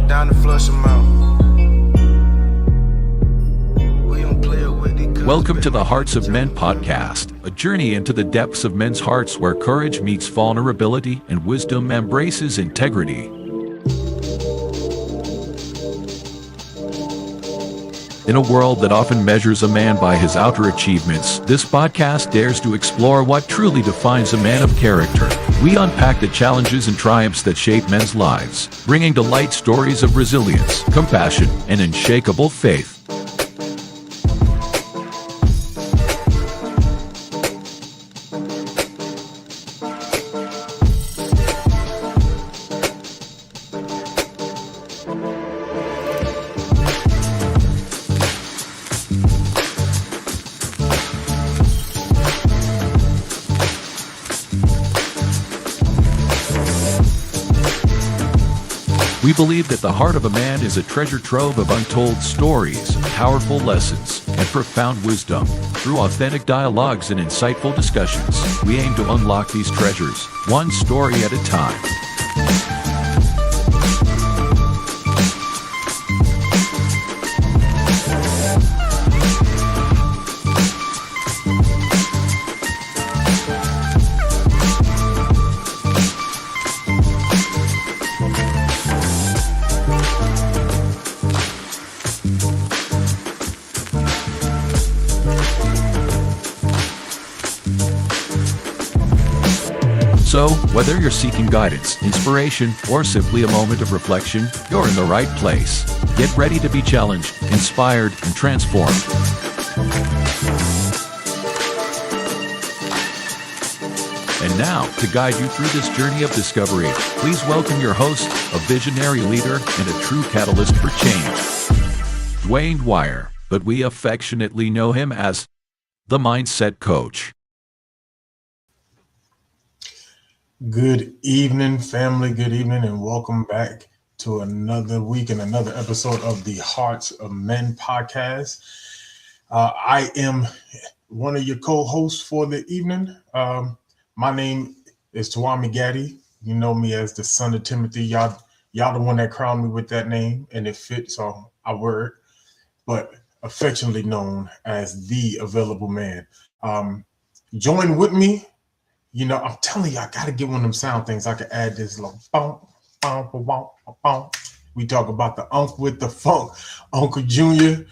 down to flush them out. We don't play it with it. Welcome to the Hearts of Men podcast, a journey into the depths of men's hearts where courage meets vulnerability and wisdom embraces integrity. In a world that often measures a man by his outer achievements, this podcast dares to explore what truly defines a man of character. We unpack the challenges and triumphs that shape men's lives, bringing to light stories of resilience, compassion, and unshakable faith. We believe that the heart of a man is a treasure trove of untold stories, powerful lessons, and profound wisdom. Through authentic dialogues and insightful discussions, we aim to unlock these treasures, one story at a time. So, whether you're seeking guidance, inspiration, or simply a moment of reflection, you're in the right place. Get ready to be challenged, inspired, and transformed. And now, to guide you through this journey of discovery, please welcome your host, a visionary leader and a true catalyst for change, Dwayne Dwyer, but we affectionately know him as the Mindset Coach. Good evening, family. Good evening, and welcome back to another week and another episode of the Hearts of Men podcast. I am one of your co-hosts for the evening. My name is Tawami Gaddy. You know me as the son of Timothy. Y'all the one that crowned me with that name, and it fits, so I wear it. But affectionately known as the Available Man. Join with me. You know, I'm telling you, I got to get one of them sound things. I can add this little bump, bump, bump, bump. We talk about the Unc with the Funk, Uncle Junior,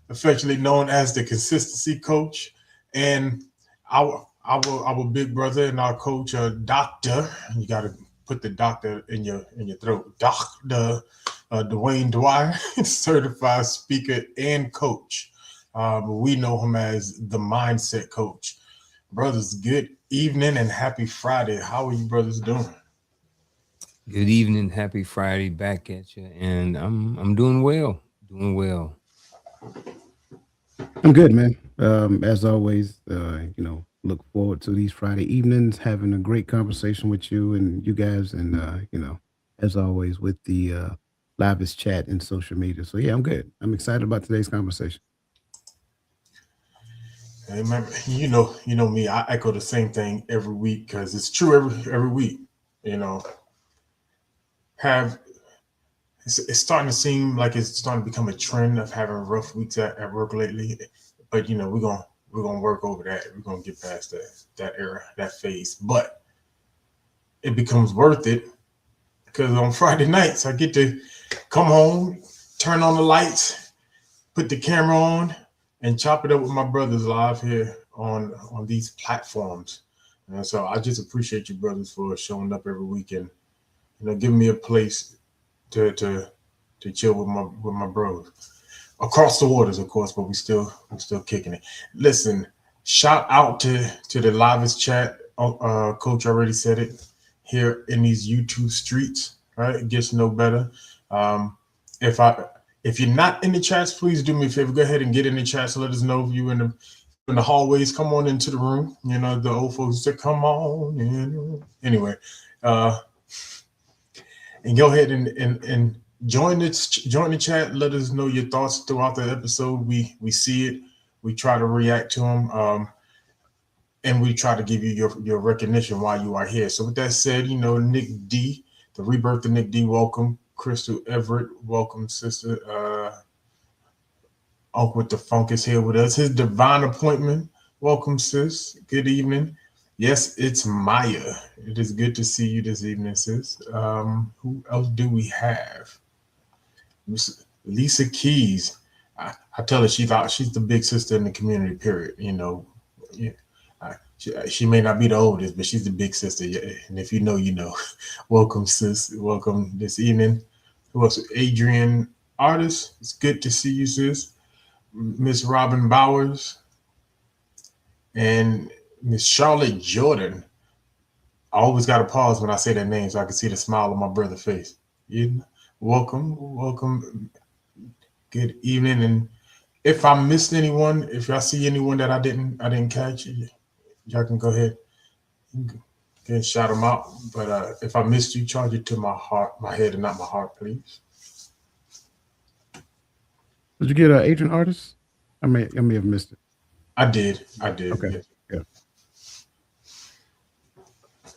affectionately known as the Consistency Coach, and our big brother and our coach, Doctor. You got to put the doctor in your throat, Doctor Dwayne Dwyer, certified speaker and coach. We know him as the Mindset Coach. Brothers, good evening and happy Friday. How are you brothers doing? Good evening, happy Friday, back at you, and I'm doing well. I'm good, man. As always, look forward to these Friday evenings, having a great conversation with you and you guys, and as always with the livest chat and social media. So yeah, I'm good. I'm excited about today's conversation. Hey, man, you know me. I echo the same thing every week because it's true every week. You know, it's starting to seem like it's starting to become a trend of having rough weeks at work lately. But you know, we're gonna work over that. We're gonna get past that era, that phase. But it becomes worth it because on Friday nights I get to come home, turn on the lights, put the camera on, and chop it up with my brothers live here on these platforms. And so I just appreciate you brothers for showing up every weekend, giving me a place to chill with my bros. Across the waters, of course, but we're still kicking it. Listen, shout out to the livest chat. Coach already said it here in these YouTube streets, right? It gets no better. If you're not in the chats, please do me a favor. Go ahead and get in the chats. So let us know if you're in the hallways. Come on into the room. You know, the old folks say, come on in. Anyway, and go ahead and join the chat. Let us know your thoughts throughout the episode. We see it. We try to react to them. And we try to give you your recognition while you are here. So with that said, Nick D, the rebirth of Nick D, welcome. Crystal Everett, welcome, sister. Uncle with the Funk is here with us. His divine appointment, welcome, sis. Good evening. Yes, it's Maya. It is good to see you this evening, sis. Who else do we have? Miss Lisa Keys. I tell her she's the big sister in the community. Period. You know, yeah. She may not be the oldest, but she's the big sister. Yeah. And if you know, you know. Welcome, sis. Welcome this evening. Who else? Adrian Artist. It's good to see you, sis. Miss Robin Bowers and Miss Charlotte Jordan. I always got to pause when I say that name so I can see the smile on my brother's face. Welcome. Good evening. And if I missed anyone, if y'all see anyone that I didn't catch, y'all can go ahead and shout them out. But if I missed you, charge it to my head and not my heart, please. Did you get an Adrian Artist? I may have missed it. I did. Okay. Yeah.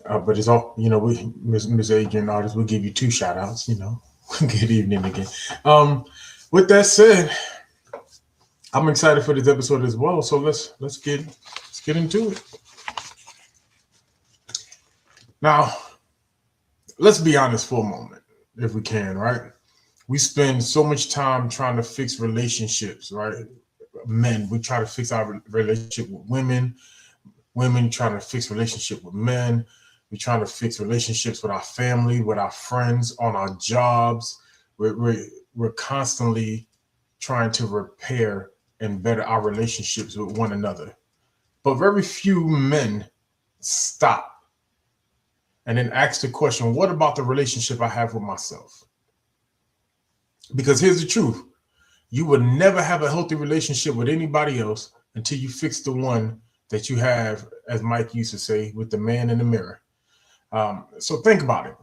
But it's all, you know, we Miss Adrian Artist, we'll give you 2 shout outs, you know. Good evening again. With that said, I'm excited for this episode as well. So let's get into it. Now, let's be honest for a moment, if we can, right? We spend so much time trying to fix relationships, right? Men, we try to fix our relationship with women. Women trying to fix relationship with men. We're trying to fix relationships with our family, with our friends, on our jobs. We're constantly trying to repair and better our relationships with one another. But very few men stop and then ask the question, what about the relationship I have with myself? Because here's the truth. You will never have a healthy relationship with anybody else until you fix the one that you have, as Mike used to say, with the man in the mirror. So think about it.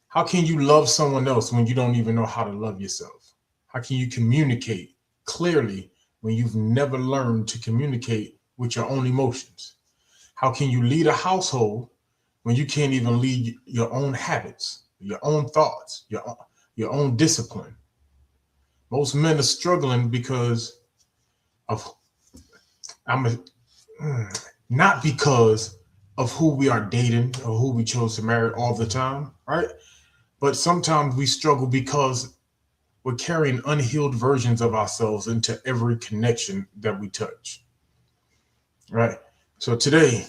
How can you love someone else when you don't even know how to love yourself? How can you communicate clearly when you've never learned to communicate with your own emotions? How can you lead a household when you can't even lead your own habits, your own thoughts, your own discipline? Most men are struggling because of not because of who we are dating or who we chose to marry all the time, right? But sometimes we struggle because we're carrying unhealed versions of ourselves into every connection that we touch, right? So today,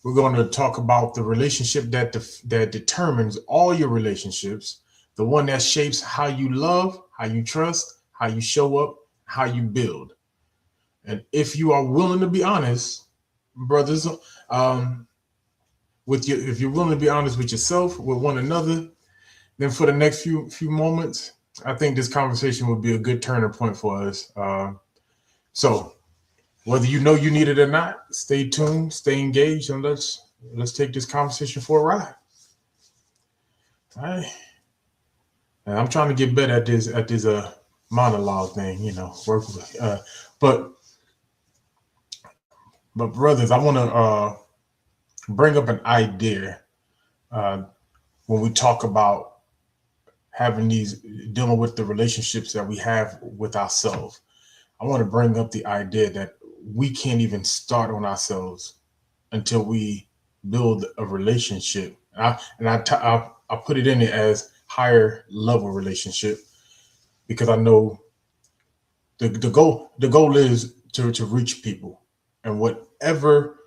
we're going to talk about the relationship that determines all your relationships, the one that shapes how you love, how you trust, how you show up, how you build. And if you are willing to be honest, brothers, if you're willing to be honest with yourself, with one another, then for the next few moments, I think this conversation would be a good turning point for us. So whether you know you need it or not, stay tuned, stay engaged, and let's take this conversation for a ride. All right. And I'm trying to get better at this monologue thing, you know, work with but brothers, I want to bring up an idea when we talk about dealing with the relationships that we have with ourselves. I want to bring up the idea that we can't even start on ourselves until we build a relationship. I put it in it as higher level relationship because I know the goal is to reach people, and wherever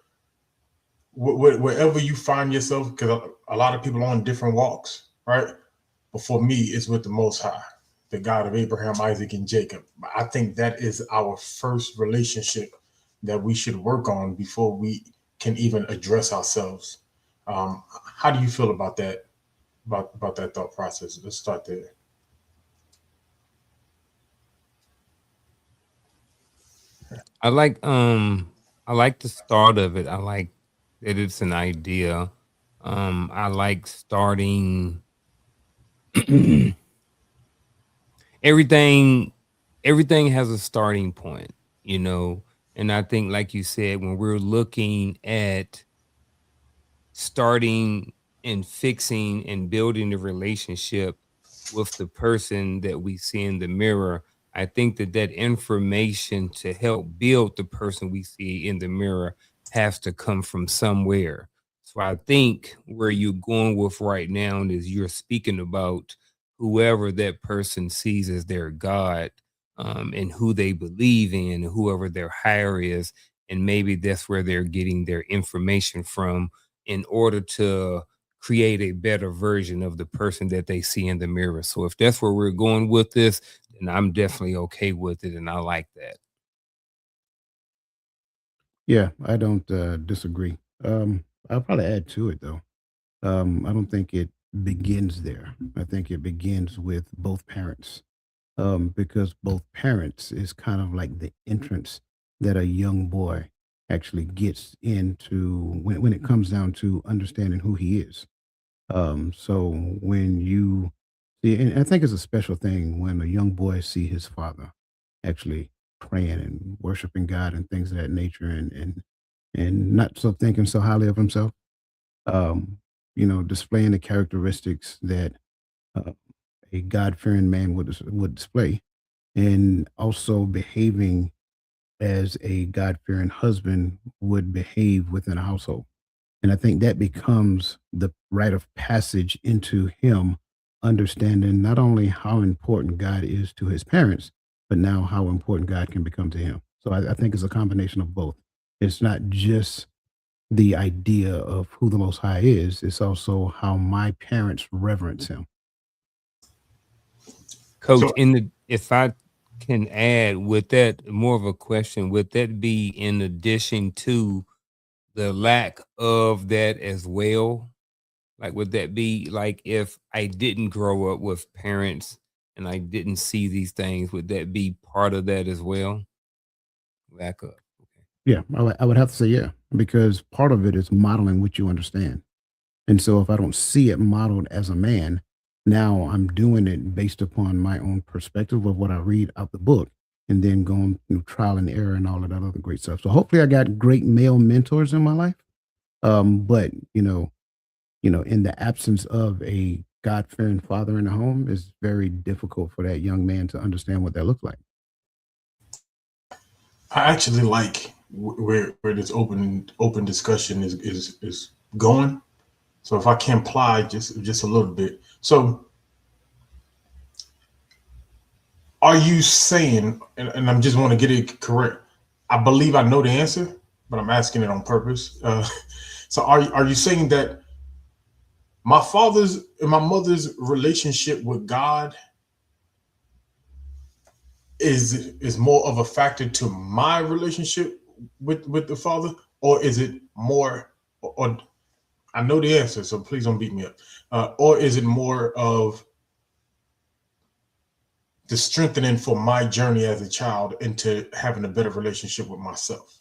you find yourself, because a lot of people are on different walks, right? But for me, it's with the Most High, the God of Abraham, Isaac, and Jacob. I think that is our first relationship that we should work on before we can even address ourselves. How do you feel about that? About that thought process? Let's start there. I like the start of it. I like that it's an idea. I like starting everything has a starting point, you know. And I think, like you said, when we're looking at starting and fixing and building the relationship, with the person that we see in the mirror. I think that that information to help build the person we see in the mirror has to come from somewhere. So I think where you're going with right now is you're speaking about whoever that person sees as their God, and who they believe in, whoever their higher is, and maybe that's where they're getting their information from in order to create a better version of the person that they see in the mirror. So if that's where we're going with this, then I'm definitely okay with it, and I like that. Yeah, I don't disagree. I'll probably add to it though. I don't think it begins there. I think it begins with both parents, because both parents is kind of like the entrance that a young boy actually gets into when it comes down to understanding who he is. So when you see, and I think it's a special thing when a young boy see his father actually praying and worshiping God and things of that nature, and not so thinking so highly of himself. Um, displaying the characteristics that uh, a God fearing man would display, and also behaving as a God fearing husband would behave within a household. And I think that becomes the rite of passage into him understanding not only how important God is to his parents, but now how important God can become to him. So I think it's a combination of both. It's not just the idea of who the Most High is, it's also how my parents reverence him. Coach, So if I can add, with that more of a question, would that be in addition to the lack of that as well? Like, would that be like if I didn't grow up with parents and I didn't see these things, would that be part of that as well? Lack of. Okay. Yeah, I would have to say yeah, because part of it is modeling what you understand. And so if I don't see it modeled as a man, now I'm doing it based upon my own perspective of what I read out the book, and then going through trial and error and all of that other great stuff. So hopefully I got great male mentors in my life. But in the absence of a God fearing father in the home, it's very difficult for that young man to understand what that looks like. I actually like where this open discussion is going. So if I can apply just a little bit. So are you saying, and I just want to get it correct, I believe I know the answer, but I'm asking it on purpose. So are you saying that my father's and my mother's relationship with God is more of a factor to my relationship with the Father, or is it more? Or I know the answer, so please don't beat me up. Or is it more of the strengthening for my journey as a child into having a better relationship with myself?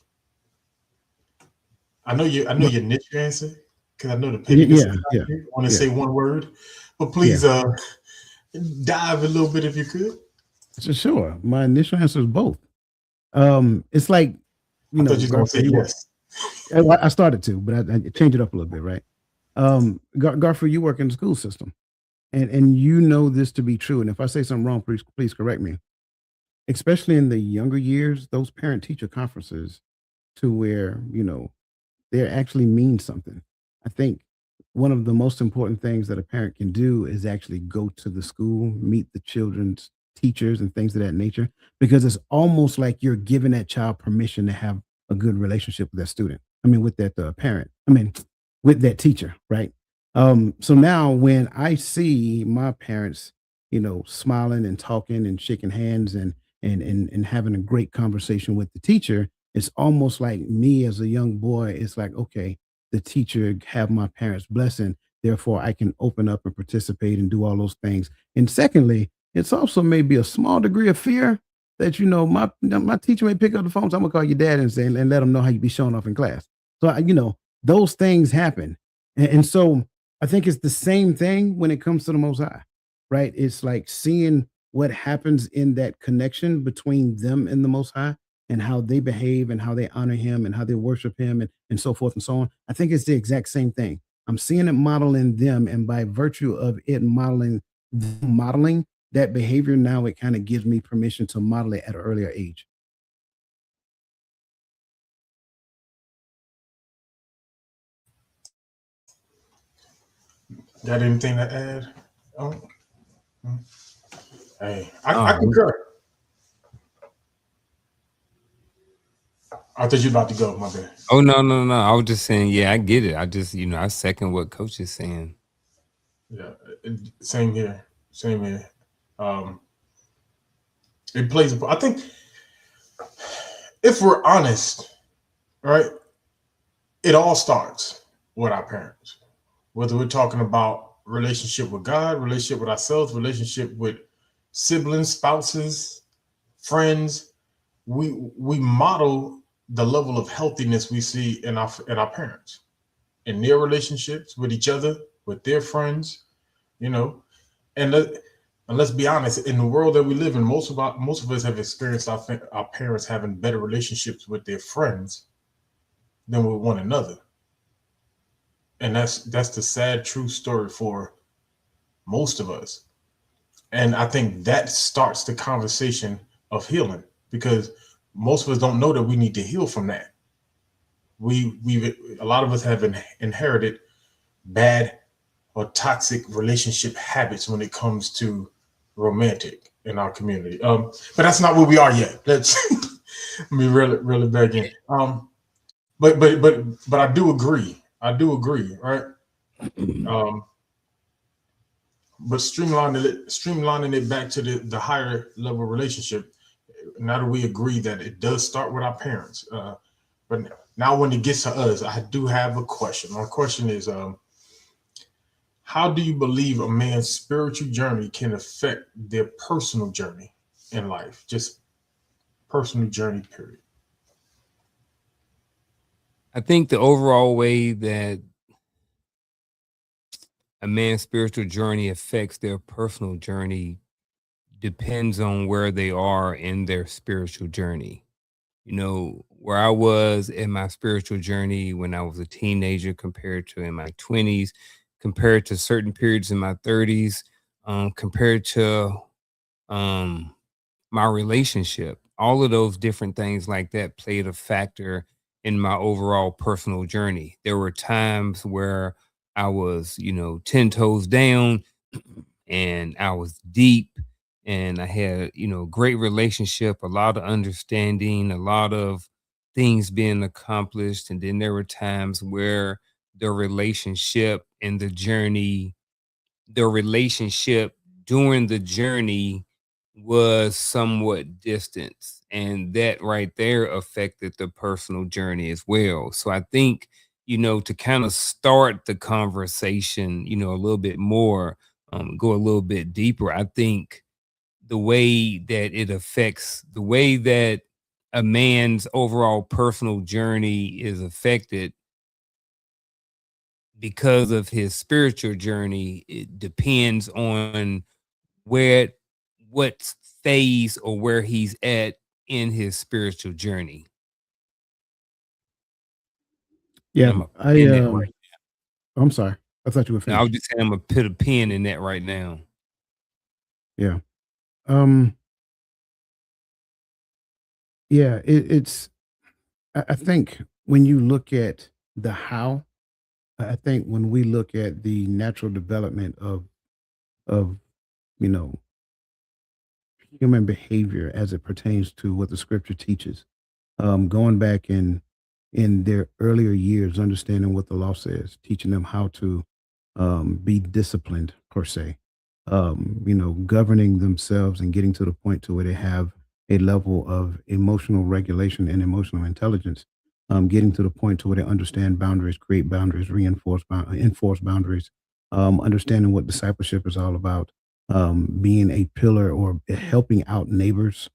I know your niche answer because I know the pettiness is Yeah, out here. I want to yeah, say one word, but yeah. please dive a little bit if you could. So sure. My initial answer is both. It's like, I thought you were gonna Garfield, say yes. I started to, but I changed it up a little bit, right? Garfield, you work in the school system, and you know this to be true. And if I say something wrong, please correct me. Especially in the younger years, those parent teacher conferences to where, they actually mean something. I think one of the most important things that a parent can do is actually go to the school, meet the children's teachers and things of that nature, because it's almost like you're giving that child permission to have a good relationship with that student. I mean, with that parent. I mean, with that teacher, right? So now when I see my parents, smiling and talking and shaking hands and having a great conversation with the teacher, it's almost like me as a young boy. It's like, okay, the teacher have my parents' blessing, therefore I can open up and participate and do all those things. And secondly, it's also maybe a small degree of fear that my teacher may pick up the phone. So I'm gonna call your dad and say and let him know how you be showing off in class. So those things happen, and so I think it's the same thing when it comes to the Most High, right? It's like seeing what happens in that connection between them and the Most High, and how they behave and how they honor him and how they worship him and so forth and so on. I think it's the exact same thing. I'm seeing it model in them, and by virtue of it modeling modeling that behavior, now it kind of gives me permission to model it at an earlier age. Got anything to add? Oh, hey, I Oh, concur. I thought you were about to go, my bad. oh no. I was just saying, yeah, I get it. I just, I second what Coach is saying. Yeah, same here. Same here. It plays. I think if we're honest, right, it all starts with our parents. Whether we're talking about relationship with God, relationship with ourselves, relationship with siblings, spouses, friends, we model the level of healthiness we see in our parents, in their relationships with each other, with their friends, and let's be honest, in the world that we live in, most of us have experienced our parents having better relationships with their friends than with one another. And that's the sad true story for most of us. And I think that starts the conversation of healing, because most of us don't know that we need to heal from that. A lot of us have inherited bad or toxic relationship habits when it comes to romantic in our community. But that's not where we are yet. Let's let me really back in. But I do agree. Right? But streamlining it back to the higher level relationship. Now that we agree that it does start with our parents, but now when it gets to us, I do have a question. My question is, how do you believe a man's spiritual journey can affect their personal journey in life? Just personal journey, period. I think the overall way that a man's spiritual journey affects their personal journey depends on where they are in their spiritual journey. Where I was in my spiritual journey when I was a teenager compared to in my 20s, compared to certain periods in my 30s, compared to my relationship. All of those different things like that played a factor in my overall personal journey. There were times where I was, 10 toes down and I was deep and I had, great relationship, a lot of understanding, a lot of things being accomplished. And then there were times where the relationship and the relationship during the journey was somewhat distant. And that right there affected the personal journey as well. So I think, to kind of start the conversation, a little bit more, go a little bit deeper, I think the way that a man's overall personal journey is affected because of his spiritual journey, it depends on what phase or where he's at in his spiritual journey. And Yeah, I'm gonna pin that I right. I'm sorry. I thought you were Now, I was finished. just saying I'm gonna put a pin in that right now. Yeah. Um, yeah, it's I think when you look at the how, I think when we look at the natural development of you know human behavior as it pertains to what the scripture teaches, going back in their earlier years, understanding what the law says, teaching them how to be disciplined per se, governing themselves and getting to the point to where they have a level of emotional regulation and emotional intelligence, getting to the point to where they understand boundaries, create boundaries, enforce boundaries, understanding what discipleship is all about, being a pillar or helping out neighbors,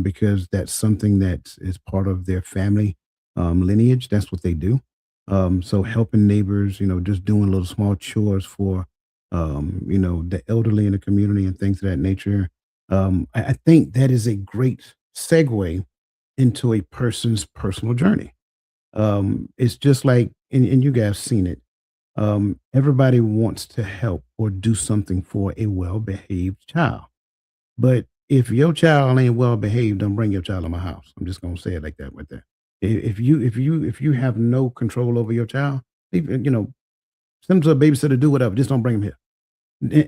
because that's something that is part of their family lineage. That's what they do. So helping neighbors, just doing little small chores for, the elderly in the community and things of that nature. I think that is a great segue into a person's personal journey. It's just like, and you guys seen it. Everybody wants to help or do something for a well-behaved child. But if your child ain't well behaved, don't bring your child to my house. I'm just gonna say it like that right there. If you have no control over your child, send them to a babysitter, do whatever. Just don't bring them here.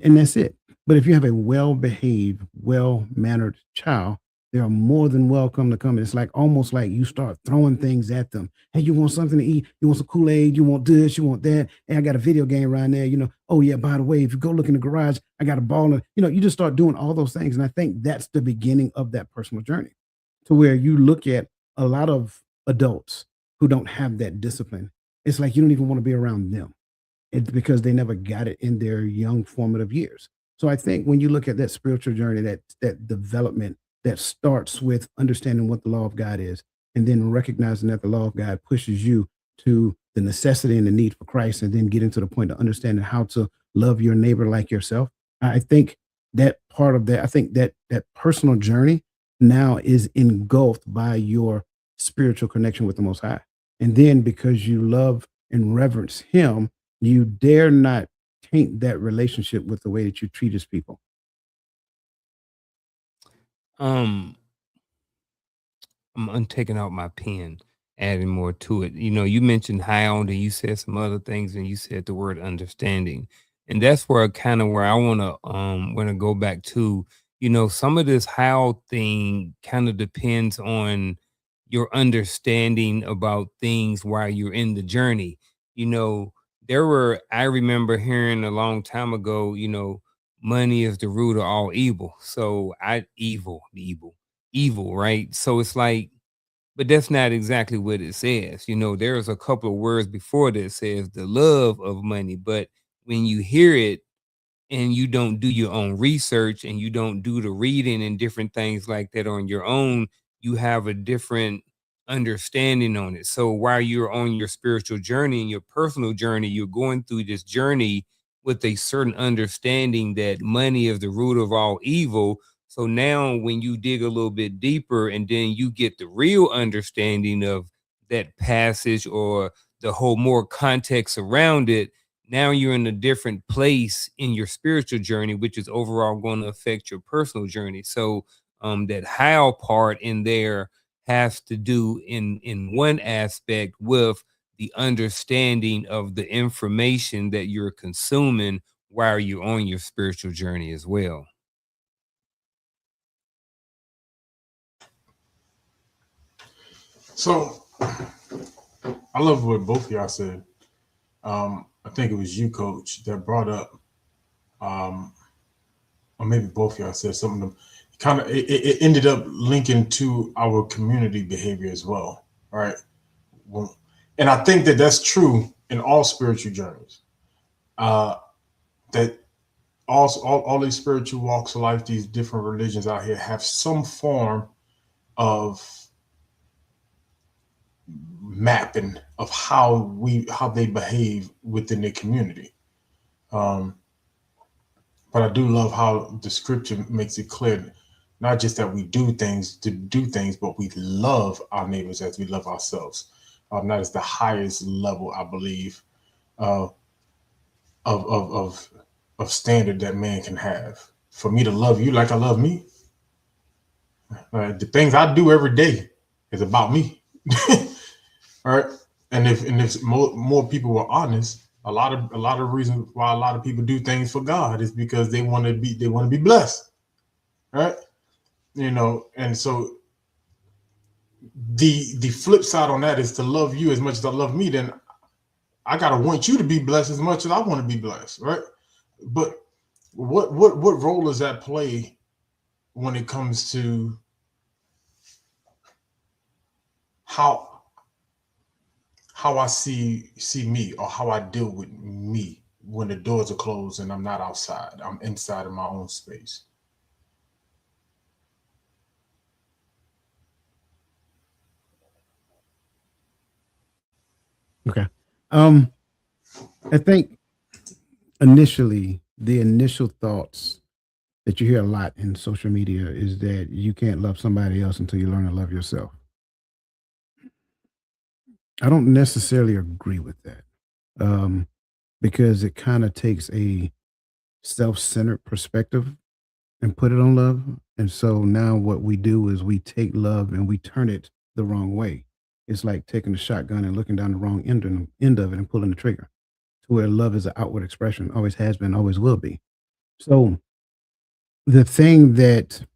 And that's it. But if you have a well-behaved, well-mannered child, they are more than welcome to come. It's like almost like you start throwing things at them. Hey, you want something to eat? You want some Kool-Aid? You want this? You want that? Hey, I got a video game right there. Oh yeah, by the way, if you go look in the garage, I got a ball. And you just start doing all those things. And I think that's the beginning of that personal journey, to where you look at a lot of adults who don't have that discipline. It's like you don't even want to be around them. It's because they never got it in their young formative years. So I think when you look at that spiritual journey, that development that starts with understanding what the law of God is, and then recognizing that the law of God pushes you to the necessity and the need for Christ, and then getting to the point of understanding how to love your neighbor like yourself. I think that part of that, I think that personal journey now is engulfed by your spiritual connection with the Most High. And then because you love and reverence Him, you dare not taint that relationship with the way that you treat His people. I'm taking out my pen, adding more to it. You mentioned hound, and you said some other things, and you said the word understanding, and that's where I want to go back to. Some of this how thing kind of depends on your understanding about things while you're in the journey. I remember hearing a long time ago, money is the root of all evil. So evil, right? So it's like, but that's not exactly what it says. There's a couple of words before that says the love of money. But when you hear it and you don't do your own research and you don't do the reading and different things like that on your own, you have a different understanding on it. So while you're on your spiritual journey and your personal journey, you're going through this journey with a certain understanding that money is the root of all evil. So now when you dig a little bit deeper and then you get the real understanding of that passage or the whole more context around it, now you're in a different place in your spiritual journey, which is overall going to affect your personal journey. So that how part in there has to do in one aspect with the understanding of the information that you're consuming while you're on your spiritual journey as well. So I love what both of y'all said. I think it was you, Coach, that brought up, or maybe both of y'all said something. Kind of, it ended up linking to our community behavior as well, right? And I think that that's true in all spiritual journeys. That all these spiritual walks of life, these different religions out here have some form of mapping of how they behave within their community. But I do love how the scripture makes it clear, not just that we do things to do things, but we love our neighbors as we love ourselves. That is the highest level, I believe, of standard that man can have. For me to love you like I love me, the things I do every day is about me. All right, and if more people were honest, a lot of reasons why a lot of people do things for God is because they want to be blessed, right? And so the flip side on that is to love you as much as I love me. Then I gotta want you to be blessed as much as I want to be blessed, right? But what role does that play when it comes to how I see me, or how I deal with me when the doors are closed and I'm not outside, I'm inside of my own space? Okay. I think initially the initial thoughts that you hear a lot in social media is that you can't love somebody else until you learn to love yourself. I don't necessarily agree with that, because it kind of takes a self-centered perspective and put it on love. And so now what we do is we take love and we turn it the wrong way. It's like taking a shotgun and looking down the wrong end of it and pulling the trigger, to where love is an outward expression, always has been, always will be. So the thing that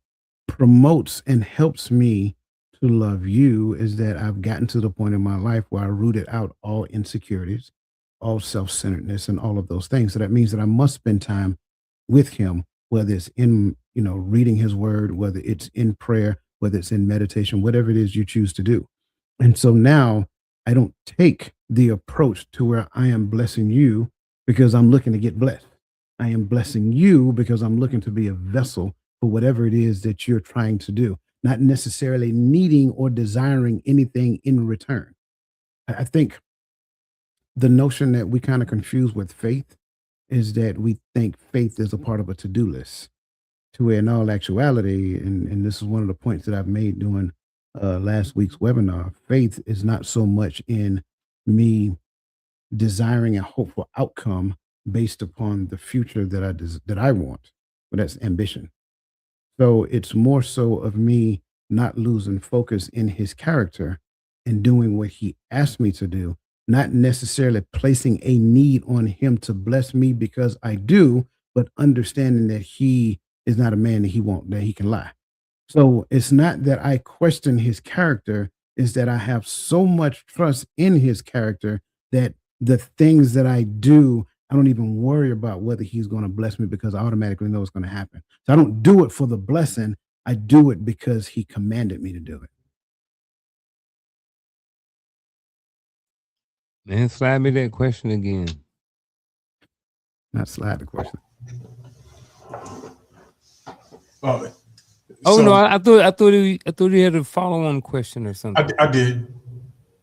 promotes and helps me to love you is that I've gotten to the point in my life where I rooted out all insecurities, all self-centeredness, and all of those things. So that means that I must spend time with him, whether it's in, reading his word, whether it's in prayer, whether it's in meditation, whatever it is you choose to do. And so now I don't take the approach to where I am blessing you because I'm looking to get blessed. I am blessing you because I'm looking to be a vessel for whatever it is that you're trying to do, not necessarily needing or desiring anything in return. I think the notion that we kind of confuse with faith is that we think faith is a part of a to-do list, to where in all actuality, and this is one of the points that I've made during last week's webinar, faith is not so much in me desiring a hopeful outcome based upon the future that I want, but that's ambition. So it's more so of me not losing focus in his character and doing what he asked me to do, not necessarily placing a need on him to bless me because I do, but understanding that he is not a man that he can lie. So it's not that I question his character, is that I have so much trust in his character that the things that I do, I don't even worry about whether he's going to bless me because I automatically know it's going to happen. So I don't do it for the blessing. I do it because he commanded me to do it. Man, slide me that question again. Not slide the question. Oh So, no, I thought you had a follow-on question or something. I did.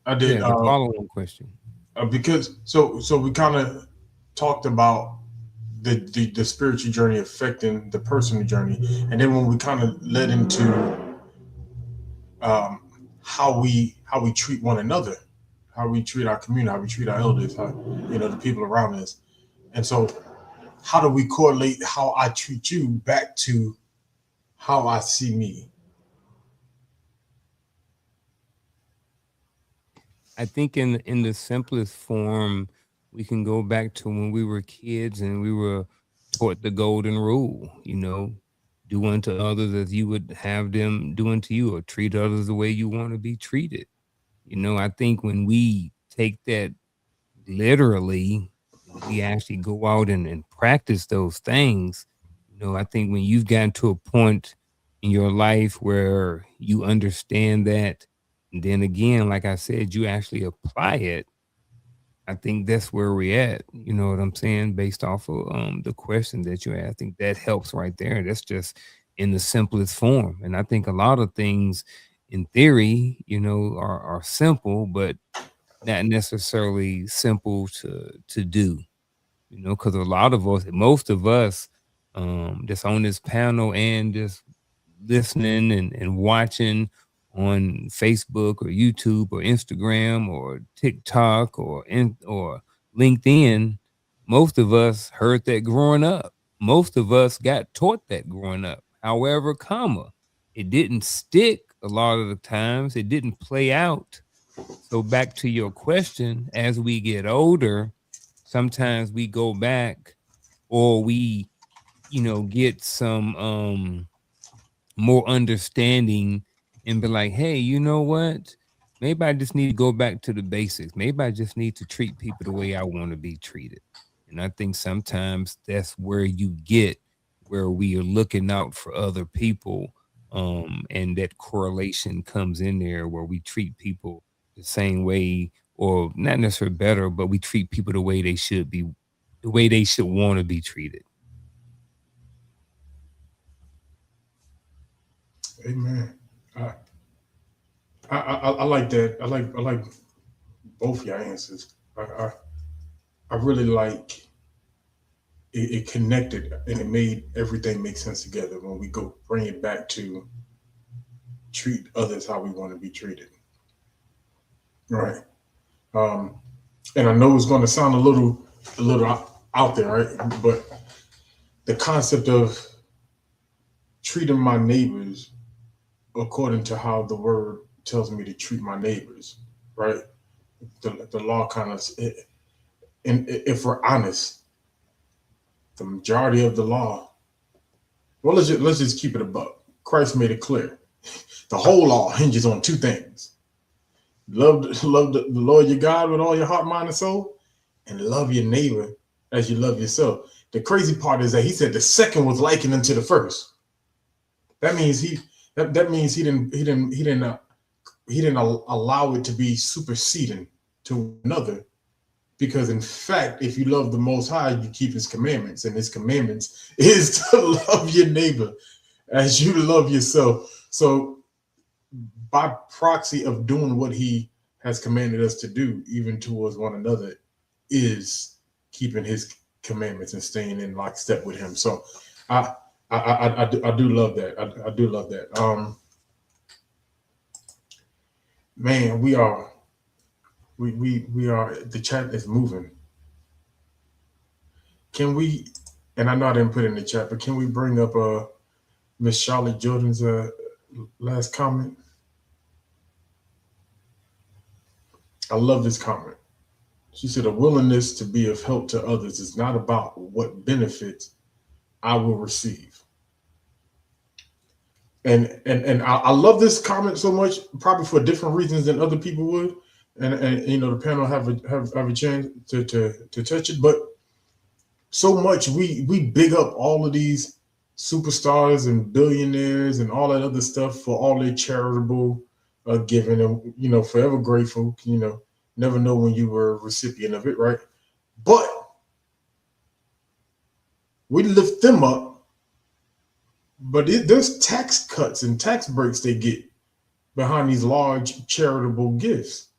Yeah, the follow-on question. Because so we kind of talked about the spiritual journey affecting the personal journey, and then when we kind of led into how we treat one another, how we treat our community, how we treat our elders, how, the people around us, and so how do we correlate how I treat you back to how I see me? I think in the simplest form, we can go back to when we were kids and we were taught the golden rule, do unto others as you would have them do unto you, or treat others the way you want to be treated. I think when we take that literally, we actually go out and practice those things. I think when you've gotten to a point in your life where you understand that, and then again, like I said, you actually apply it, I think that's where we're at. You know what I'm saying? Based off of the question that you asked, I think that helps right there. That's just in the simplest form. And I think a lot of things in theory, are simple, but not necessarily simple to do, because a lot of us, most of us that's on this panel and just listening and watching on Facebook or YouTube or Instagram or TikTok or LinkedIn, most of us heard that growing up. Most of us got taught that growing up. However, it didn't stick a lot of the times. It didn't play out. So back to your question, as we get older, sometimes we go back or we, get some more understanding and be like, hey, you know what? Maybe I just need to go back to the basics. Maybe I just need to treat people the way I want to be treated. And I think sometimes that's where you get where we are looking out for other people. And that correlation comes in there where we treat people the same way, or not necessarily better, but we treat people the way they should be, the way they should want to be treated. Amen. I like that. I like both your answers. I really like it connected and it made everything make sense together when we bring it back to treat others how we want to be treated. Right. And I know it's going to sound a little out there, right? But the concept of treating my neighbors according to how the word tells me to treat my neighbors, right? The law kind of, and if we're honest, the majority of the law, well, let's just keep it a buck. Christ made it clear. The whole law hinges on two things: love the Lord your God with all your heart, mind, and soul, and love your neighbor as you love yourself. The crazy part is that he said the second was likened unto the first. That means that means he didn't allow it to be superseding to another, because in fact, if you love the Most High, you keep His commandments, and His commandments is to love your neighbor as you love yourself. So by proxy of doing what He has commanded us to do, even towards one another, is keeping His commandments and staying in lockstep with Him. So I do love that. I do love that. Man, we are, the chat is moving. Can we, and I know I didn't put it in the chat, but can we bring up Miss Charlotte Jordan's last comment? I love this comment. She said, a willingness to be of help to others is not about what benefits I will receive. And I love this comment so much, probably for different reasons than other people would. And you know, the panel have a chance to touch it, but so much we big up all of these superstars and billionaires and all that other stuff for all their charitable giving, and you know, forever grateful. You know, never know when you were a recipient of it, right? But we lift them up. But there's tax cuts and tax breaks they get behind these large charitable gifts.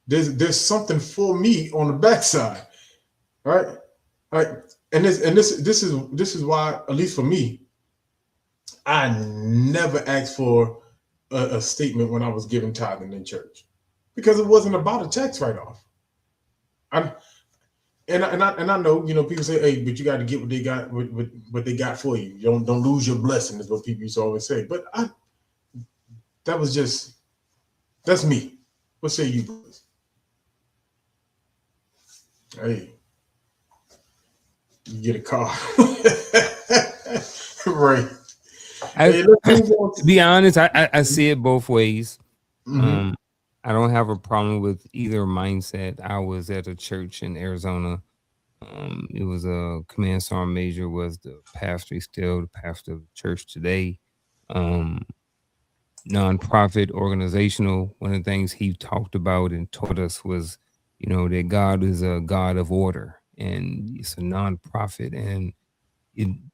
There's something for me on the backside, right? Right. And this is why, at least for me, I never asked for a statement when I was giving tithing in church, because it wasn't about a tax write-off. And I know, you know, people say, hey, but you got to get what they got, what they got for you. Don't lose your blessing, is what people used to always say. But that's me. What say you, boys? Hey, you get a car. Right. Hey, to be honest, I see it both ways. Mm-hmm. I don't have a problem with either mindset. I was at a church in Arizona. It was a command sergeant major was the pastor. He's still the pastor of the church today. Nonprofit, organizational. One of the things he talked about and taught us was, you know, that God is a God of order, and it's a nonprofit, and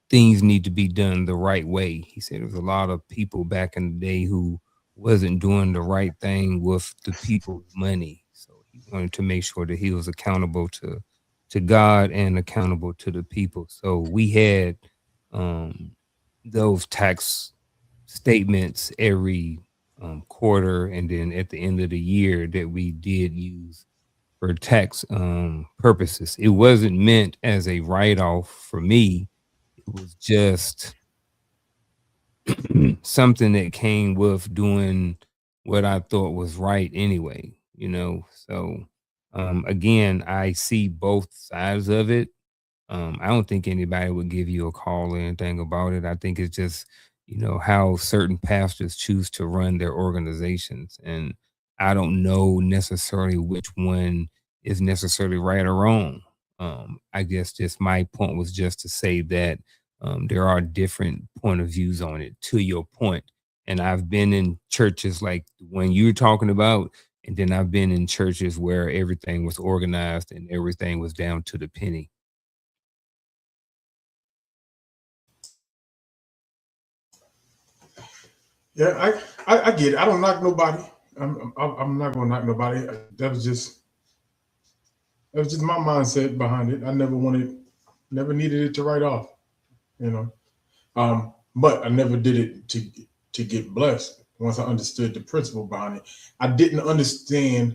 things need to be done the right way. He said there was a lot of people back in the day who wasn't doing the right thing with the people's money. So he wanted to make sure that he was accountable to God and accountable to the people. So we had those tax statements every quarter, and then at the end of the year that we did use for tax purposes. It wasn't meant as a write-off for me. It was just something that came with doing what I thought was right anyway, you know. So again, I see both sides of it. I don't think anybody would give you a call or anything about it. I think it's just, you know, how certain pastors choose to run their organizations. And I don't know necessarily which one is necessarily right or wrong. I guess just my point was just to say that there are different point of views on it, to your point. And I've been in churches like when you're talking about, and then I've been in churches where everything was organized and everything was down to the penny. Yeah, I get it. I don't knock nobody. I'm not gonna knock nobody. That was just my mindset behind it. I never needed it to write off, you know. But I never did it to get blessed. Once I understood the principle behind it, I didn't understand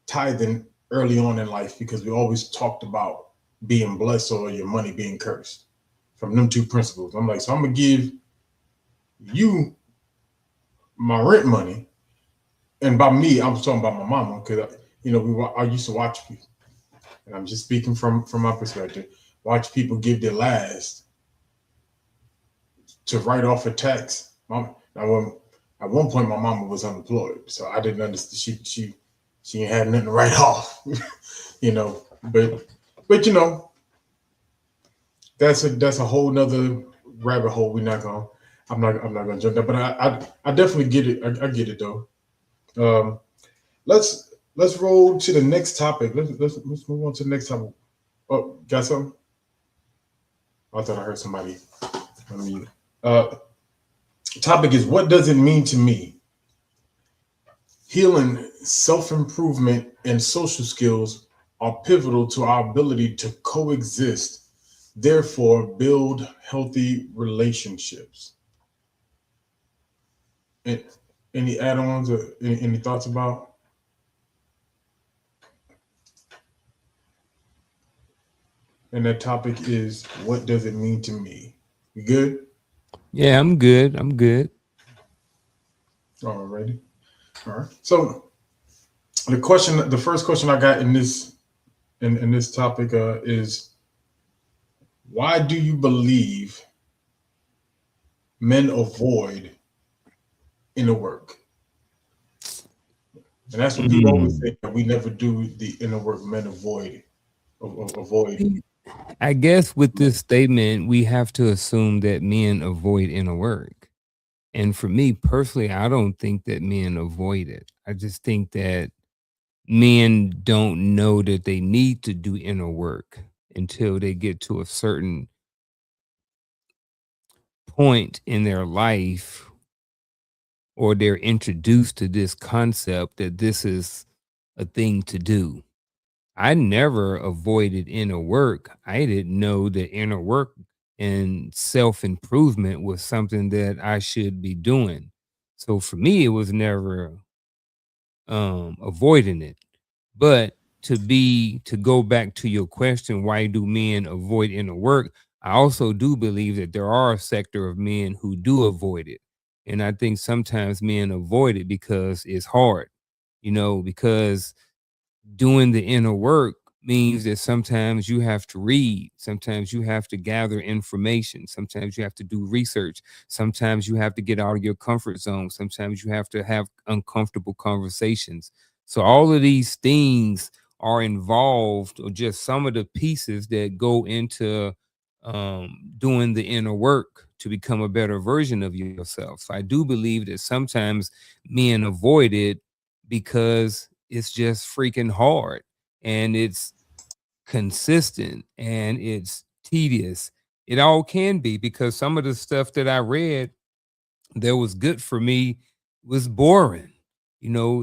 tithing early on in life because we always talked about being blessed or your money being cursed. From them two principles. I'm like, so I'm gonna give you my rent money, and by me, I'm talking about my mama, because I used to watch people, and I'm just speaking from my perspective. Watch people give their last to write off a tax. Now, at one point, my mama was unemployed, so I didn't understand. She ain't had nothing to write off, But that's a whole nother rabbit hole. I'm not gonna jump there, but I definitely get it. I get it though. Let's roll to the next topic. Let's move on to the next topic. Oh, got something? I thought I heard somebody on mute. Topic is, what does it mean to me? Healing, self-improvement, and social skills are pivotal to our ability to coexist, therefore build healthy relationships. Any add-ons or any thoughts about? And that topic is, what does it mean to me? You good? Yeah, I'm good. I'm good. Alrighty. All right. So the first question I got in this topic is, why do you believe men avoid inner work? And that's what people always say, that we never do the inner work. Men avoid. I guess with this statement, we have to assume that men avoid inner work. And for me personally, I don't think that men avoid it. I just think that men don't know that they need to do inner work until they get to a certain point in their life, or they're introduced to this concept that this is a thing to do. I never avoided inner work. I didn't know that inner work and self-improvement was something that I should be doing. So for me, it was never avoiding it. But to go back to your question, why do men avoid inner work? I also do believe that there are a sector of men who do avoid it. And I think sometimes men avoid it because it's hard, because doing the inner work means that sometimes you have to read, sometimes you have to gather information, sometimes you have to do research, sometimes you have to get out of your comfort zone, sometimes you have to have uncomfortable conversations. So all of these things are involved, or just some of the pieces that go into doing the inner work to become a better version of yourself. So I do believe that sometimes men avoid it because it's just freaking hard, and it's consistent, and it's tedious. It all can be, because some of the stuff that I read that was good for me was boring.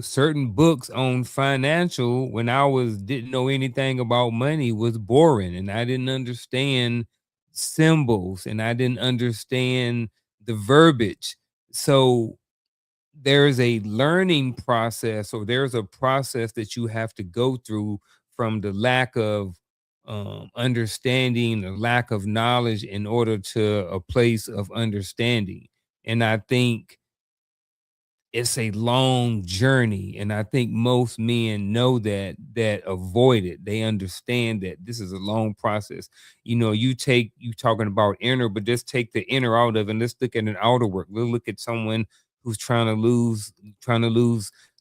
Certain books on financial, when I didn't know anything about money, was boring, and I didn't understand symbols, and I didn't understand the verbiage. So there's a learning process, or there's a process that you have to go through, from the lack of understanding, the lack of knowledge, in order to a place of understanding. And I think it's a long journey, and I think most men know that avoid it. They understand that this is a long process. You talking about inner, but just take the inner out of it, and let's look at an outer work. We'll look at someone who's trying to lose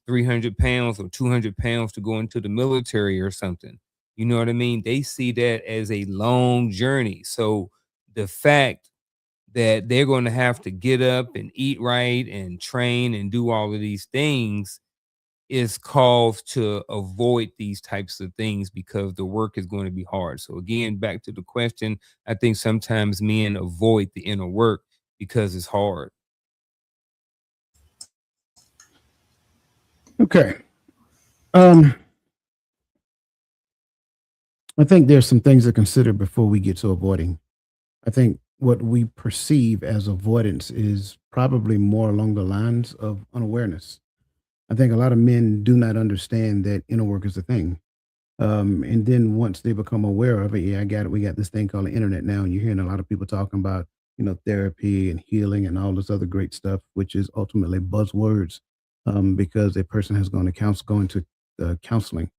300 pounds or 200 pounds to go into the military or something. You know what I mean? They see that as a long journey. So the fact that they're going to have to get up and eat right and train and do all of these things is called to avoid these types of things, because the work is going to be hard. So again, back to the question, I think sometimes men avoid the inner work because it's hard. Okay. I think there's some things to consider before we get to avoiding. I think what we perceive as avoidance is probably more along the lines of unawareness. I think a lot of men do not understand that inner work is a thing. And then once they become aware of it, yeah, I got it. We got this thing called the internet now, and you're hearing a lot of people talking about, therapy and healing and all this other great stuff, which is ultimately buzzwords, because a person has gone to counseling.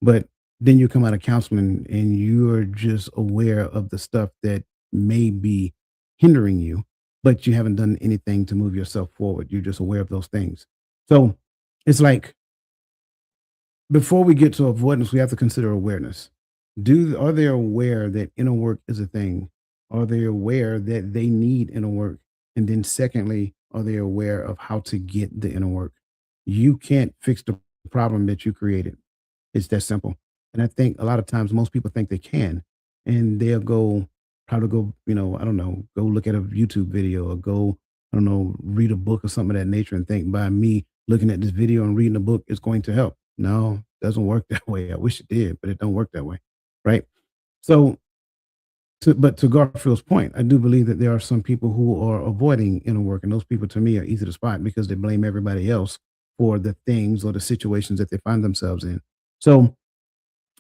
But then you come out of counseling and you're just aware of the stuff that may be hindering you, but you haven't done anything to move yourself forward. You're just aware of those things. So it's like, before we get to avoidance, we have to consider awareness. Are they aware that inner work is a thing? Are they aware that they need inner work? And then secondly, are they aware of how to get the inner work? You can't fix the problem that you created. It's that simple. And I think a lot of times most people think they can, and they'll probably go, I don't know, go look at a YouTube video or go, I don't know, read a book or something of that nature and think by me looking at this video and reading the book is going to help. No, it doesn't work that way. I wish it did, but it don't work that way. Right. So but to Garfield's point, I do believe that there are some people who are avoiding inner work, and those people to me are easy to spot because they blame everybody else for the things or the situations that they find themselves in. So,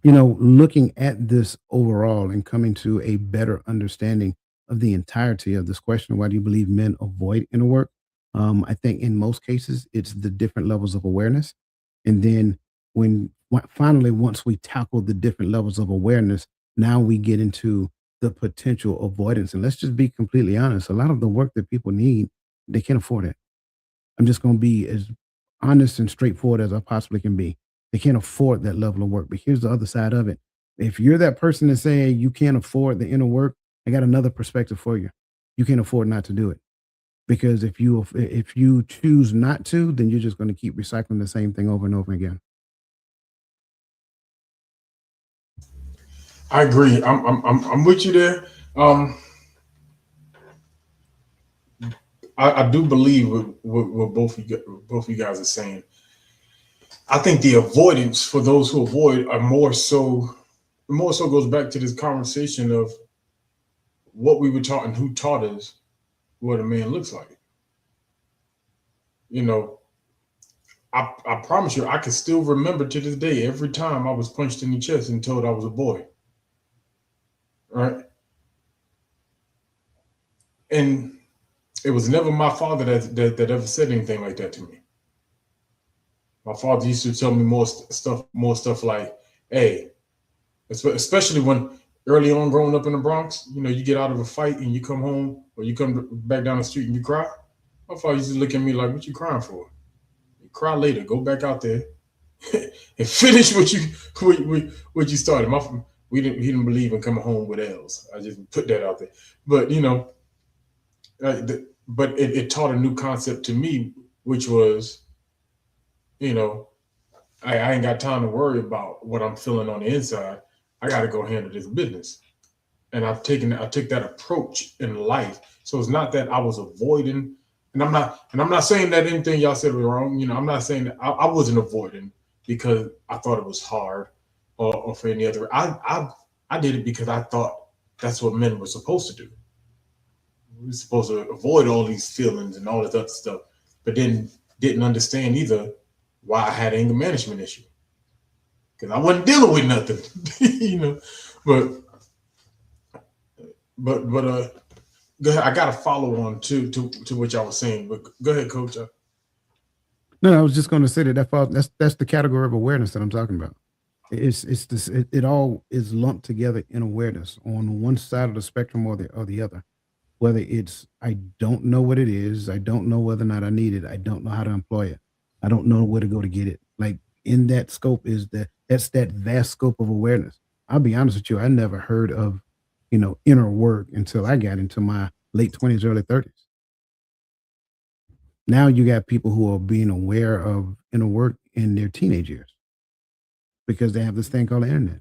looking at this overall and coming to a better understanding of the entirety of this question, why do you believe men avoid inner work? I think in most cases, it's the different levels of awareness. And then finally, once we tackle the different levels of awareness, now we get into the potential avoidance. And let's just be completely honest. A lot of the work that people need, they can't afford it. I'm just going to be as honest and straightforward as I possibly can be. They can't afford that level of work. But here's the other side of it. If you're that person that's saying you can't afford the inner work, I got another perspective for you. You can't afford not to do it. Because if you choose not to, then you're just going to keep recycling the same thing over and over again. I agree. I'm with you there. I do believe what both of you guys are saying. I think the avoidance for those who avoid are more so goes back to this conversation of what we were taught and who taught us what a man looks like. I promise you, I can still remember to this day every time I was punched in the chest and told I was a boy. Right? And it was never my father that ever said anything like that to me. My father used to tell me more stuff like, hey, especially when early on growing up in the Bronx, you get out of a fight and you come home or you come back down the street and you cry. My father used to look at me like, what you crying for? You cry later, go back out there and finish what you started. He didn't believe in coming home with L's. I just put that out there. But, but it taught a new concept to me, which was, I ain't got time to worry about what I'm feeling on the inside. I got to go handle this business. And I took that approach in life. So it's not that I was avoiding, and I'm not saying that anything y'all said was wrong. I'm not saying that I wasn't avoiding because I thought it was hard or for any other. I did it because I thought that's what men were supposed to do. We were supposed to avoid all these feelings and all this other stuff, but then didn't understand either why I had anger management issue. Because I wasn't dealing with nothing, But go ahead. I got to follow on to what y'all was saying. But go ahead, Coach. No, I was just going to say that's the category of awareness that I'm talking about. It all is lumped together in awareness on one side of the spectrum or the other. Whether it's I don't know what it is, I don't know whether or not I need it, I don't know how to employ it, I don't know where to go to get it. Like in that scope that's that vast scope of awareness. I'll be honest with you, I never heard of inner work until I got into my late 20s, early 30s. Now you got people who are being aware of inner work in their teenage years because they have this thing called the internet.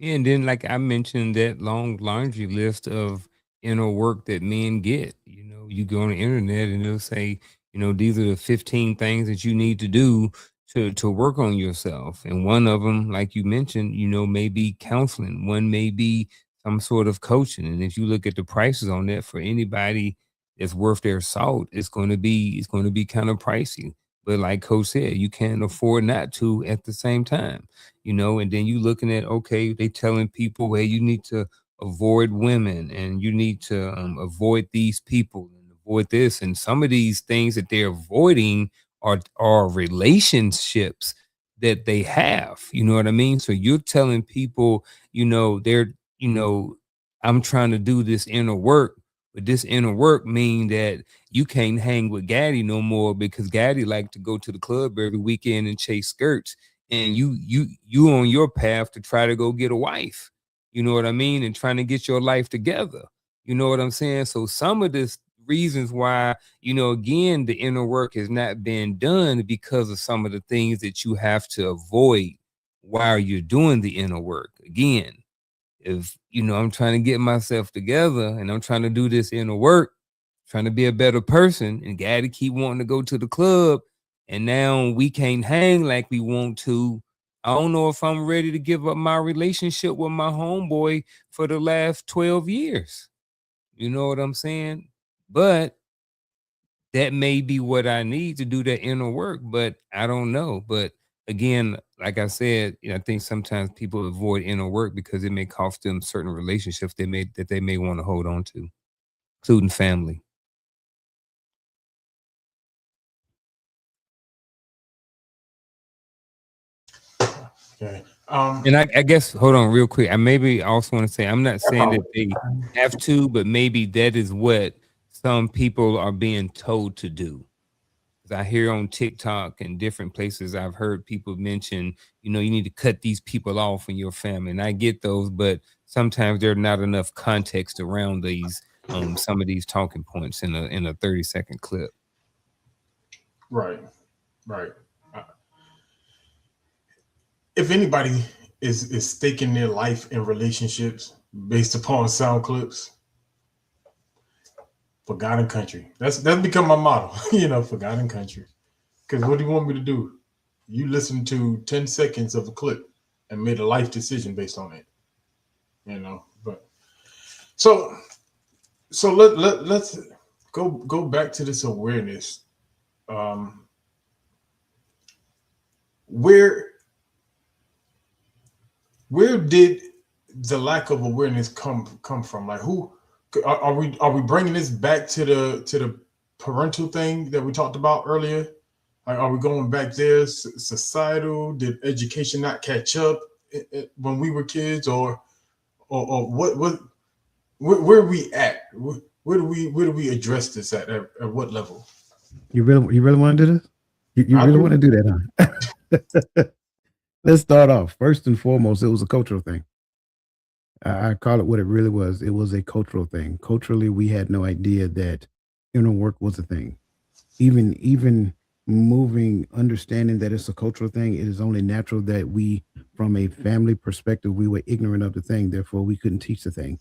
And then, like I mentioned, that long laundry list of inner work that men get. You go on the internet and it'll say, these are the 15 things that you need to do to work on yourself. And one of them, like you mentioned, may be counseling. One may be some sort of coaching. And if you look at the prices on that for anybody that's worth their salt, it's going to be kind of pricey. But like Coach said, you can't afford not to at the same time, and then you looking at, okay, they telling people, hey, you need to avoid women and you need to avoid these people and avoid this. And some of these things that they're avoiding are relationships that they have. You know what I mean? So you're telling people, they're, you know, I'm trying to do this inner work, but this inner work mean that you can't hang with Gaddy no more because Gaddy like to go to the club every weekend and chase skirts, and you on your path to try to go get a wife. You know what I mean? And trying to get your life together. You know what I'm saying? So some of this reasons why, again, the inner work has not been done because of some of the things that you have to avoid while you're doing the inner work. Again, if I'm trying to get myself together and I'm trying to do this inner work, trying to be a better person, and Gaddy keep wanting to go to the club, and now we can't hang like we want to. I don't know if I'm ready to give up my relationship with my homeboy for the last 12 years. You know what I'm saying? But that may be what I need to do that inner work, but I don't know. But again, like I said, I think sometimes people avoid inner work because it may cost them certain relationships that they may want to hold on to, including family. Okay. And I guess, hold on real quick. I maybe also want to say, I'm not saying that they have to, but maybe that is what some people are being told to do. I hear on TikTok and different places, I've heard people mention, you need to cut these people off in your family. And I get those, but sometimes there's not enough context around these, some of these talking points in a 30-second clip. Right. If anybody is staking their life in relationships based upon sound clips, for God and country. That's become my motto, for God and country. Because what do you want me to do? You listen to 10 seconds of a clip and made a life decision based on it. But so let's go back to this awareness. Where did the lack of awareness come from? Like, who are we bringing this back to the parental thing that we talked about earlier? Like, are we going back there? Societal? Did education not catch up when we were kids, or what? Where are we at? Where do we address this at what level? You really want to do this? You really want to do that, huh? Let's start off. First and foremost, it was a cultural thing. I call it what it really was. It was a cultural thing. Culturally, we had no idea that inner work was a thing. Even moving, understanding that it's a cultural thing, it is only natural that we, from a family perspective, we were ignorant of the thing. Therefore, we couldn't teach the thing.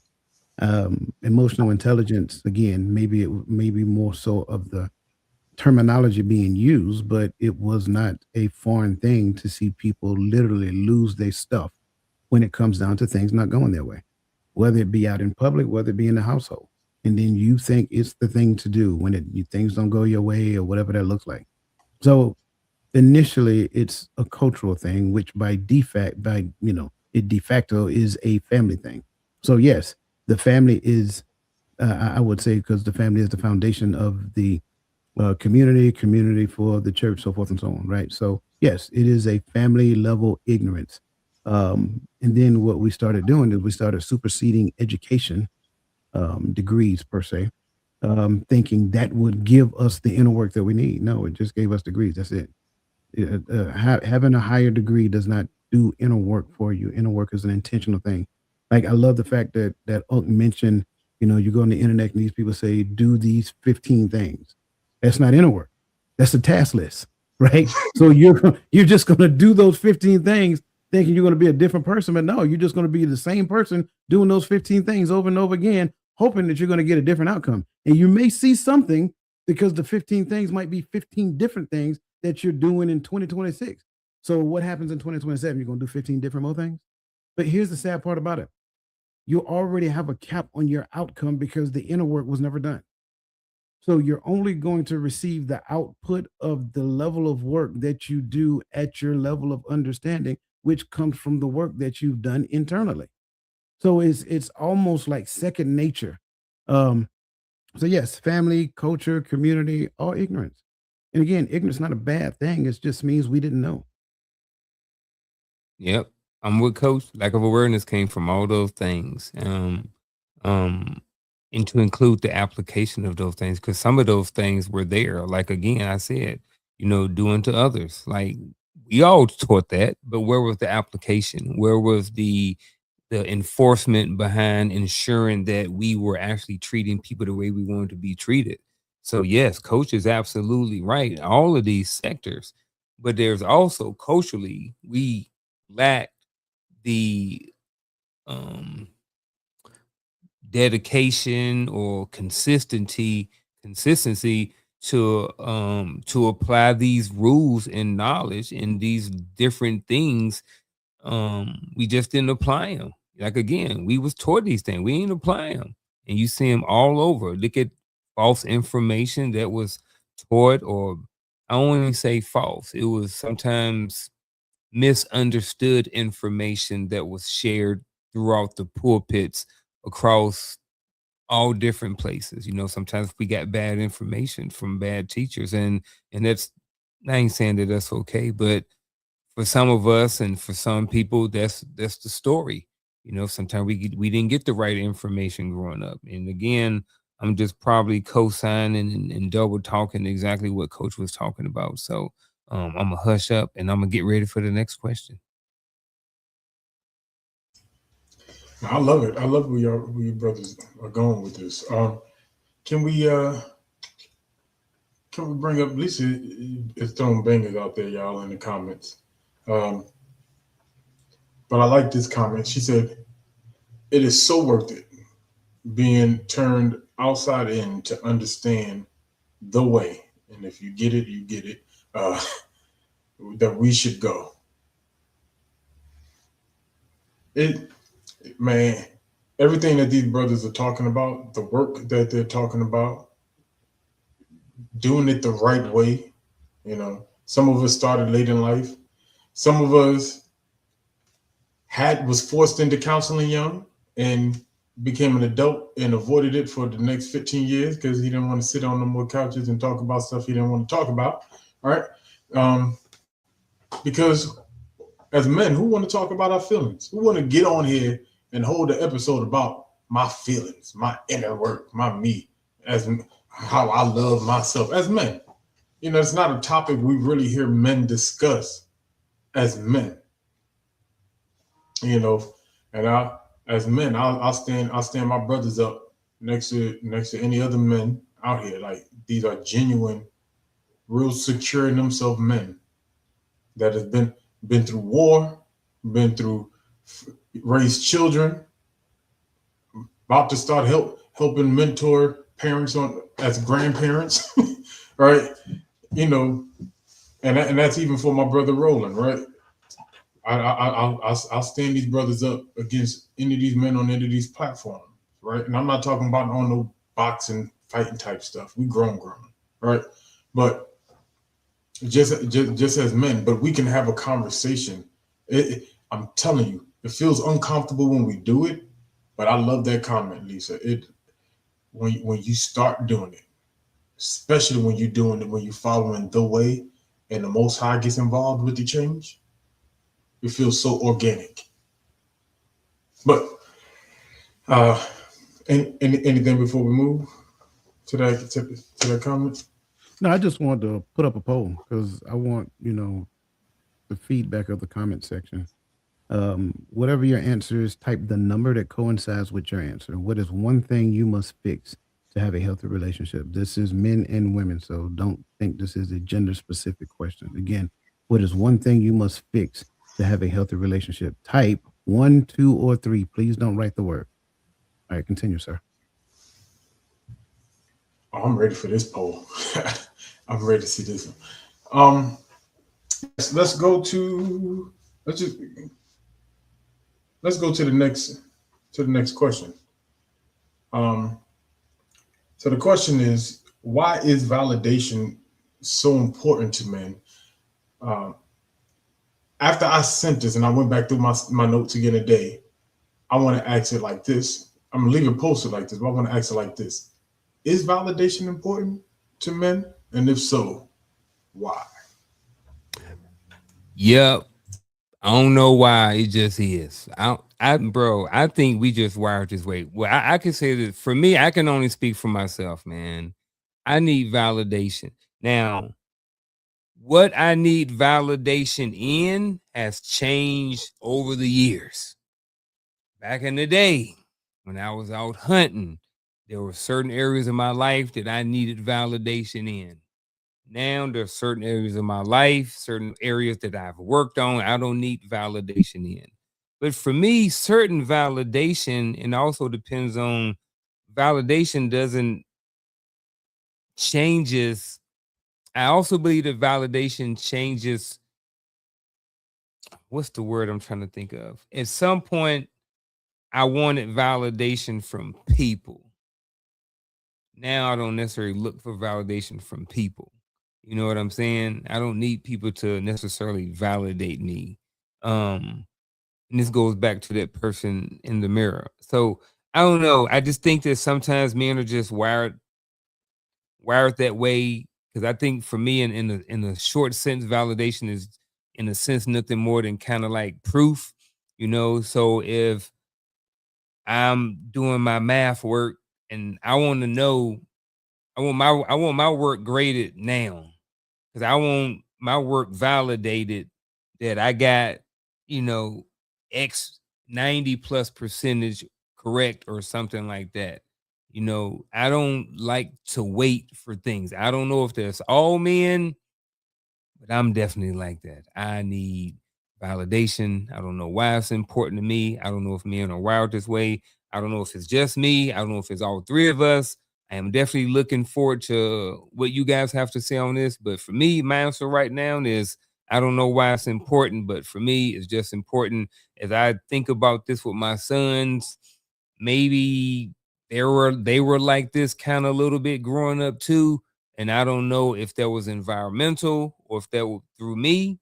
Emotional intelligence, again, maybe more so of the terminology being used, but it was not a foreign thing to see people literally lose their stuff when it comes down to things not going their way, whether it be out in public, whether it be in the household. And then you think it's the thing to do when things don't go your way or whatever that looks like. So initially it's a cultural thing, which by defact, it de facto is a family thing. So yes, the family is, I would say, because the family is the foundation of the community for the church, so forth and so on, right? So yes, it is a family level ignorance. And then what we started doing is we started superseding education degrees per se, thinking that would give us the inner work that we need. No, it just gave us degrees. That's it. Having a higher degree does not do inner work for you. Inner work is an intentional thing. Like, I love the fact that Unc mentioned, you go on the internet and these people say, do these 15 things. That's not inner work. That's a task list, right? So you're just going to do those 15 things thinking you're going to be a different person, but no, you're just going to be the same person doing those 15 things over and over again, hoping that you're going to get a different outcome. And you may see something because the 15 things might be 15 different things that you're doing in 2026. So what happens in 2027? You're going to do 15 different more things? But here's the sad part about it. You already have a cap on your outcome because the inner work was never done. So you're only going to receive the output of the level of work that you do at your level of understanding, which comes from the work that you've done internally. So it's almost like second nature. Um, so yes, family, culture, community, all ignorance. And again, ignorance is not a bad thing. It just means we didn't know. Yep. I'm with Coach. Lack of awareness came from all those things. Um, and to include the application of those things, because some of those things were there. Like again, I said, doing to others. Like we all taught that, but where was the application? Where was the enforcement behind ensuring that we were actually treating people the way we wanted to be treated? So yes, Coach is absolutely right. All of these sectors, but there's also culturally we lack the um dedication or consistency to apply these rules and knowledge and these different things. We just didn't apply them. Like again, we was taught these things, we ain't apply them, and you see them all over. Look at false information that was taught, or I don't even say false, it was sometimes misunderstood information that was shared throughout the pulpits across all different places. Sometimes we got bad information from bad teachers, and that's, I ain't saying that that's okay, but for some of us and for some people, that's the story. Sometimes we didn't get the right information growing up. And again, I'm just probably co-signing and double talking exactly what Coach was talking about. So I'm gonna hush up and I'm gonna get ready for the next question. I love it. I love where your brothers are going with this. Can we bring up Lisa is throwing bangers out there, y'all, in the comments. But I like this comment. She said, "It is so worth it being turned outside in to understand the way, and if you get it, you get it. That we should go." Man, everything that these brothers are talking about, the work that they're talking about, doing it the right way. Some of us started late in life. Some of us was forced into counseling young and became an adult and avoided it for the next 15 years because he didn't want to sit on no more couches and talk about stuff he didn't want to talk about. All right. Because as men, who want to talk about our feelings? Who want to get on here and hold an episode about my feelings, my inner work, my me, as how I love myself as men? It's not a topic we really hear men discuss as men. And as men, I'll stand my brothers up next to any other men out here. Like, these are genuine, real secure in themselves men that have been through war, been through raised children, about to start helping mentor parents as grandparents, right? And that's even for my brother Roland, right? I'll stand these brothers up against any of these men on any of these platforms, right? And I'm not talking about on no boxing, fighting type stuff. We grown, right? But just as men, but we can have a conversation. I'm telling you, it feels uncomfortable when we do it, but I love that comment, Lisa. When you start doing it, especially when you're doing it, when you're following the way, and the Most High gets involved with the change, it feels so organic. But anything before we move to that comment? No, I just wanted to put up a poll because I want, the feedback of the comment section. Whatever your answer is, type the number that coincides with your answer. What is one thing you must fix to have a healthy relationship? This is men and women, so don't think this is a gender specific question. Again, what is one thing you must fix to have a healthy relationship? Type 1, 2, or 3. Please don't write the word. All right, continue, sir. Oh, I'm ready for this poll. I'm ready to see this one. Let's go to the next question. So the question is, why is validation so important to men? After I sent this and I went back through my notes again today, I want to ask it like this. I'm gonna leave it posted like this, but I want to ask it like this: is validation important to men? And if so, why? Yep. I don't know why, it just is. I think we just wired this way. Well, I can say that for me, I can only speak for myself, man. I need validation. Now, what I need validation in has changed over the years. Back in the day, when I was out hunting, there were certain areas of my life that I needed validation in. Now there's certain areas of my life, certain areas that I've worked on, I don't need validation in. But for me, certain validation, and also depends on validation doesn't changes. I also believe that validation changes. What's the word I'm trying to think of? At some point, I wanted validation from people. Now I don't necessarily look for validation from people. You know what I'm saying? I don't need people to necessarily validate me. And this goes back to that person in the mirror. So I don't know. I just think that sometimes men are just wired that way. Because I think for me, in the short sense, validation is in a sense nothing more than kind of like proof. So if I'm doing my math work and I want to know, I want my work graded now, because I want my work validated that I got, X 90 plus percentage correct or something like that. I don't like to wait for things. I don't know if that's all men, but I'm definitely like that. I need validation. I don't know why it's important to me. I don't know if men are wired this way. I don't know if it's just me. I don't know if it's all three of us. I am definitely looking forward to what you guys have to say on this. But for me, my answer right now is I don't know why it's important, but for me, it's just important. As I think about this with my sons, maybe they were like this kind of a little bit growing up too. And I don't know if that was environmental or if that was through me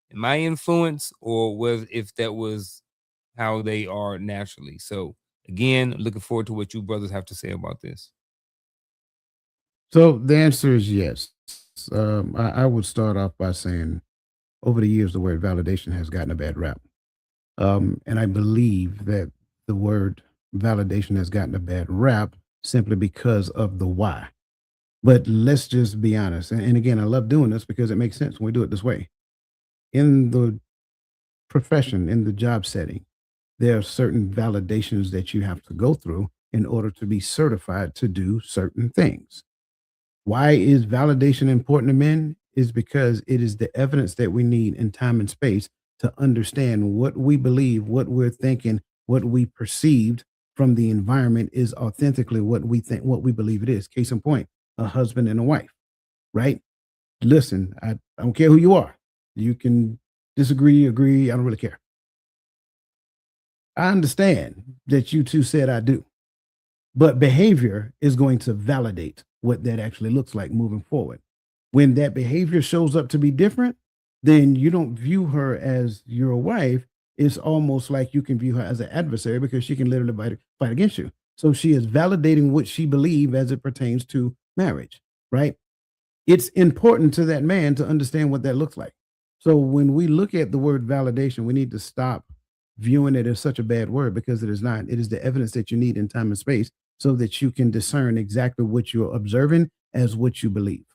and my influence, or if that was how they are naturally. So again, looking forward to what you brothers have to say about this. So the answer is yes. I would start off by saying, over the years, the word validation has gotten a bad rap. And I believe that the word validation has gotten a bad rap simply because of the why. But let's just be honest. And again, I love doing this because it makes sense when we do it this way. In the profession, in the job setting, there are certain validations that you have to go through in order to be certified to do certain things. Why is validation important to men? Is because it is the evidence that we need in time and space to understand what we believe, what we're thinking, what we perceived from the environment is authentically what we think, what we believe it is. Case in point, a husband and a wife, right? Listen, I don't care who you are. You can disagree, agree, I don't really care. I understand that you two said I do, but behavior is going to validate what that actually looks like moving forward. When that behavior shows up to be different, then you don't view her as your wife. It's almost like you can view her as an adversary because she can literally fight against you. So she is validating what she believes as it pertains to marriage, right? It's important to that man to understand what that looks like. So when we look at the word validation, we need to stop viewing it as such a bad word, because it is not. It is the evidence that you need in time and space so that you can discern exactly what you're observing as what you believe.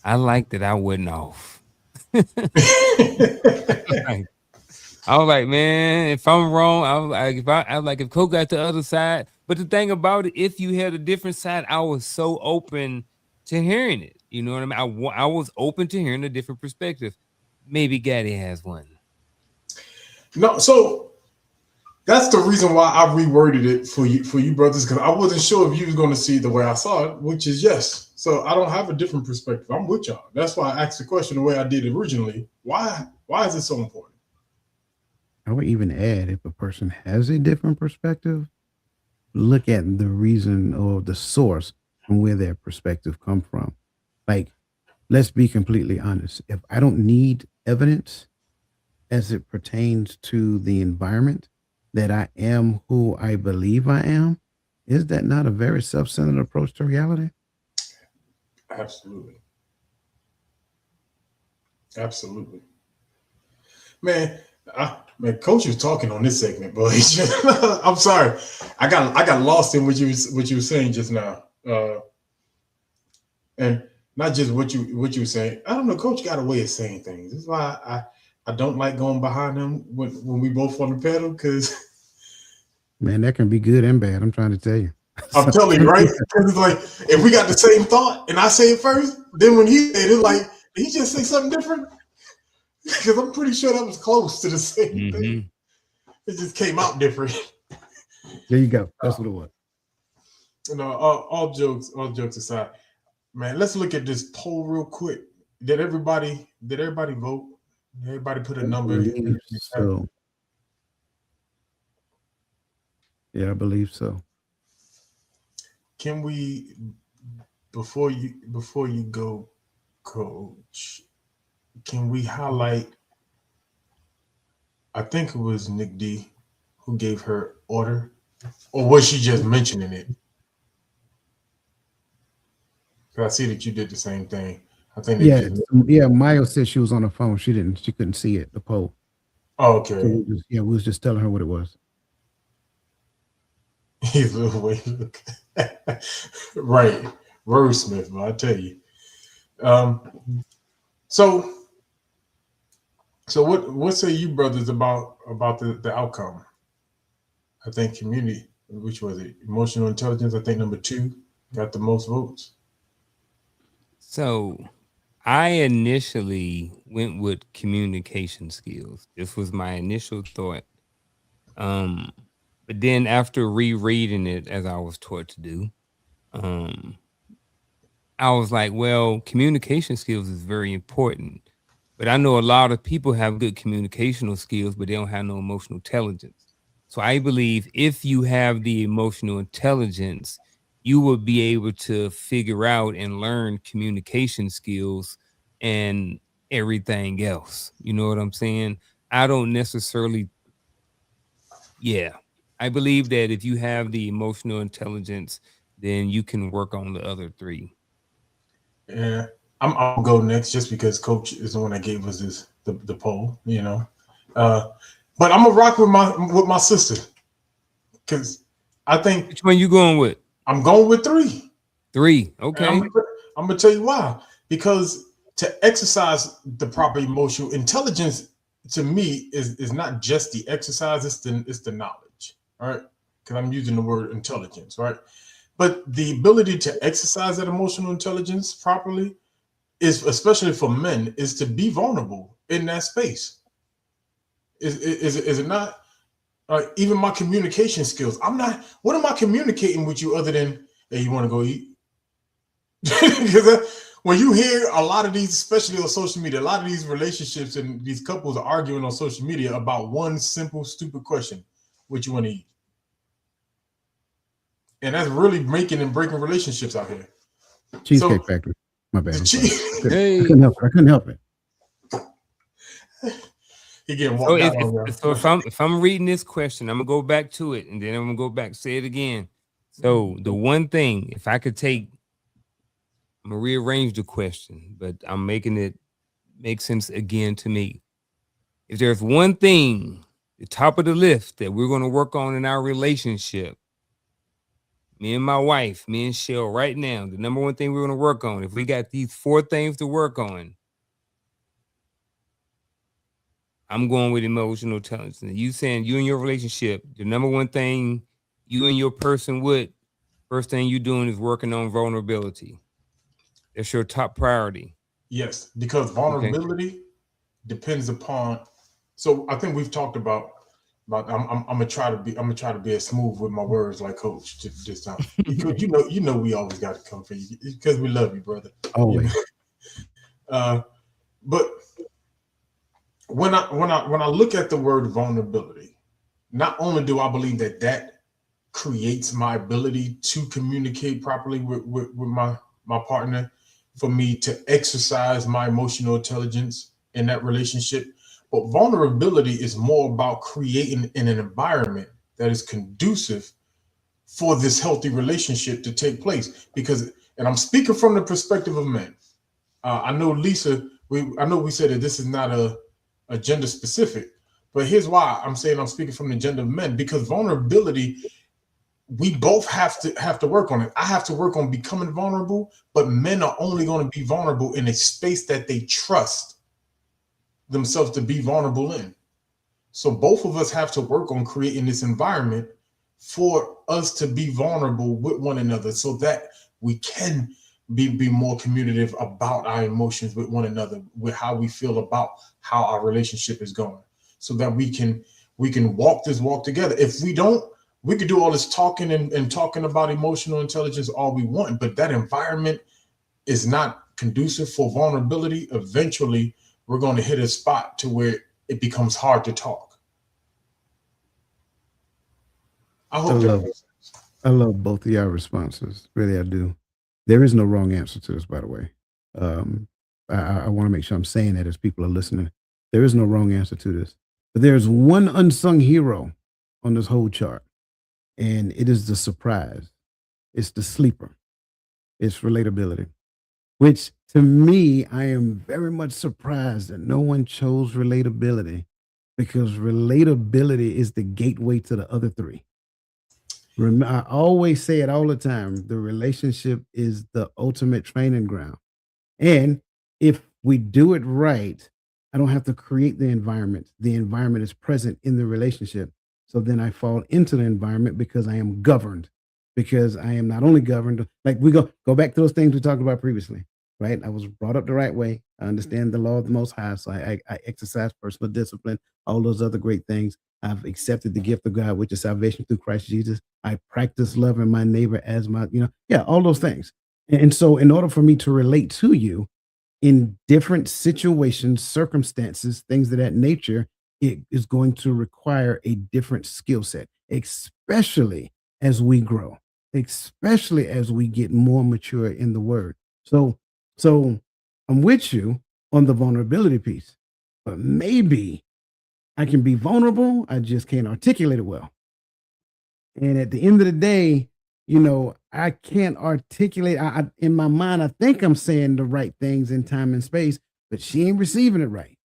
I like that I wasn't off. I was like, man, if I'm wrong, I was like, if Coke got the other side. But the thing about it, if you had a different side, I was so open to hearing it. You know what I mean? I was open to hearing a different perspective. Maybe Gaddy has one. No, so that's the reason why I reworded it for you brothers, because I wasn't sure if you was going to see it the way I saw it, which is yes. So I don't have a different perspective. I'm with y'all. That's why I asked the question the way I did originally. Why is it so important? I would even add, if a person has a different perspective, look at the reason or the source from where their perspective come from. Like, let's be completely honest. If I don't need evidence as it pertains to the environment that I am who I believe I am, is that not a very self-centered approach to reality? Absolutely. Absolutely. Man, man, Coach was talking on this segment, but I'm sorry. I got lost in what you were saying just now. And not just what you were saying. I don't know, Coach got a way of saying things. That's why I don't like going behind him when we both on the pedal, because Man, that can be good and bad. I'm trying to tell you. I'm telling you, right? Because it's like, if we got the same thought and I say it first, then when he said it, like, did he just say something different? Because I'm pretty sure that was close to the same thing. It just came out different. There you go. That's what it was. You know, all jokes aside, man, let's look at this poll real quick. Did everybody vote? Did everybody put a number? So, yeah, I believe so. Can we, before you go, Coach, can we highlight, I think it was Nick D who gave her order, or was she just mentioning it? I see that you did the same thing. I think yeah. Maya said she was on the phone. She couldn't see it, the poll. Oh, okay. So we was just telling her what it was. He's a little way. Right. Wordsmith, I tell you. So what say you brothers about the outcome? I think community, which was it? Emotional intelligence, I think number 2 got the most votes. So I initially went with communication skills. This was my initial thought. But then after rereading it, as I was taught to do, I was like, well, communication skills is very important. But I know a lot of people have good communicational skills, but they don't have no emotional intelligence. So I believe if you have the emotional intelligence, you will be able to figure out and learn communication skills and everything else. You know what I'm saying? I don't necessarily, I believe that if you have the emotional intelligence, then you can work on the other 3. Yeah, I'll go next just because Coach is the one that gave us the poll, you know. But I'm gonna rock with my sister, because I think. Which one you going with? I'm going with 3. 3, okay. I'm gonna tell you why. Because to exercise the proper emotional intelligence, to me, is not just the exercise; it's the knowledge, all right? Because I'm using the word intelligence, right? But the ability to exercise that emotional intelligence properly is, especially for men, is to be vulnerable in that space. Is it not? Even my communication skills. What am I communicating with you other than, hey, you want to go eat? Because when you hear a lot of these, especially on social media, a lot of these relationships and these couples are arguing on social media about one simple, stupid question: what you want to eat? And that's really making and breaking relationships out here. Cheesecake Factory. My bad. Hey. I couldn't help it. He getting walked out on so if I'm reading this question, I'm gonna go back to it, and then I'm gonna go back, say it again. So the one thing, if I could take, I'm gonna rearrange the question, but I'm making it make sense again to me. If there's one thing, the top of the list that we're gonna work on in our relationship, me and my wife, me and Shell, right now, the number one thing we're gonna work on, if we got these 4 things to work on, I'm going with emotional intelligence. You saying you and your relationship, the number one thing you and your person would, first thing you doing is working on vulnerability. That's your top priority. Yes, because vulnerability depends upon. So I think we've talked about I'm gonna try to be as smooth with my words like Coach this time. Because you know we always got to come for you because we love you, brother. Always. But when I look at the word vulnerability, not only do I believe that creates my ability to communicate properly with my partner, for me to exercise my emotional intelligence in that relationship. But vulnerability is more about creating an environment that is conducive for this healthy relationship to take place. Because, and I'm speaking from the perspective of men. I know Lisa, I know we said that this is not a gender specific, but here's why I'm saying I'm speaking from the gender of men, because vulnerability, we both have to work on it. I have to work on becoming vulnerable, but men are only going to be vulnerable in a space that they trust themselves to be vulnerable in. So both of us have to work on creating this environment for us to be vulnerable with one another, so that we can be more communicative about our emotions with one another, with how we feel about how our relationship is going, so that we can walk this walk together. If we don't, we could do all this talking and talking about emotional intelligence all we want, but that environment is not conducive for vulnerability. Eventually, we're going to hit a spot to where it becomes hard to talk. I love both of your responses. Really, I do. There is no wrong answer to this, by the way. I want to make sure I'm saying that as people are listening. There is no wrong answer to this. But there's one unsung hero on this whole chart, and it is the surprise. It's the sleeper. It's relatability, which to me, I am very much surprised that no one chose relatability, because relatability is the gateway to the other three. I always say it all the time. The relationship is the ultimate training ground. And if we do it right, I don't have to create the environment. The environment is present in the relationship. So then I fall into the environment because I am governed, because I am not only governed, like we go back to those things we talked about previously, right? I was brought up the right way. I understand the law of the Most High. So I exercise personal discipline, all those other great things. I've accepted the gift of God, which is salvation through Christ Jesus. I practice loving my neighbor as my, all those things. And so in order for me to relate to you in different situations, circumstances, things of that nature, it is going to require a different skill set, especially as we grow, especially as we get more mature in the word. So I'm with you on the vulnerability piece, but maybe I can be vulnerable. I just can't articulate it well. And at the end of the day, I can't articulate. In my mind, I think I'm saying the right things in time and space, but she ain't receiving it right.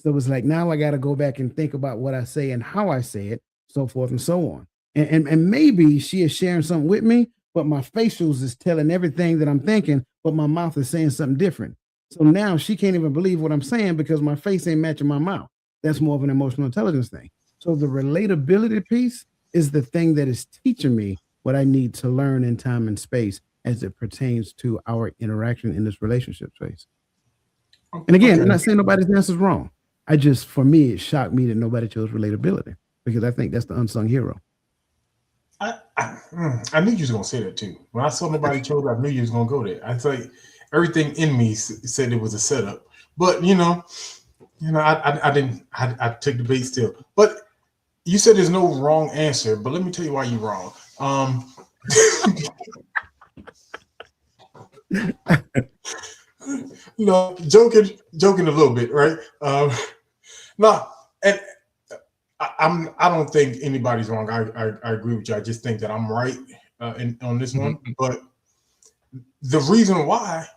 So it's like, now I got to go back and think about what I say and how I say it, so forth and so on. And maybe she is sharing something with me, but my facials is telling everything that I'm thinking, but my mouth is saying something different. So now she can't even believe what I'm saying because my face ain't matching my mouth. That's more of an emotional intelligence thing. So the relatability piece is the thing that is teaching me what I need to learn in time and space as it pertains to our interaction in this relationship space. And again, I'm not saying nobody's answer is wrong. For me, it shocked me that nobody chose relatability, because I think that's the unsung hero. I knew you was going to say that too. When I saw nobody chose, I knew you was going to go there. I like everything in me said it was a setup, but I didn't. I took the bait still. But you said there's no wrong answer. But let me tell you why you're wrong. Joking a little bit, right? No, and I don't think anybody's wrong. I agree with you. I just think that I'm right on this one. But the reason why.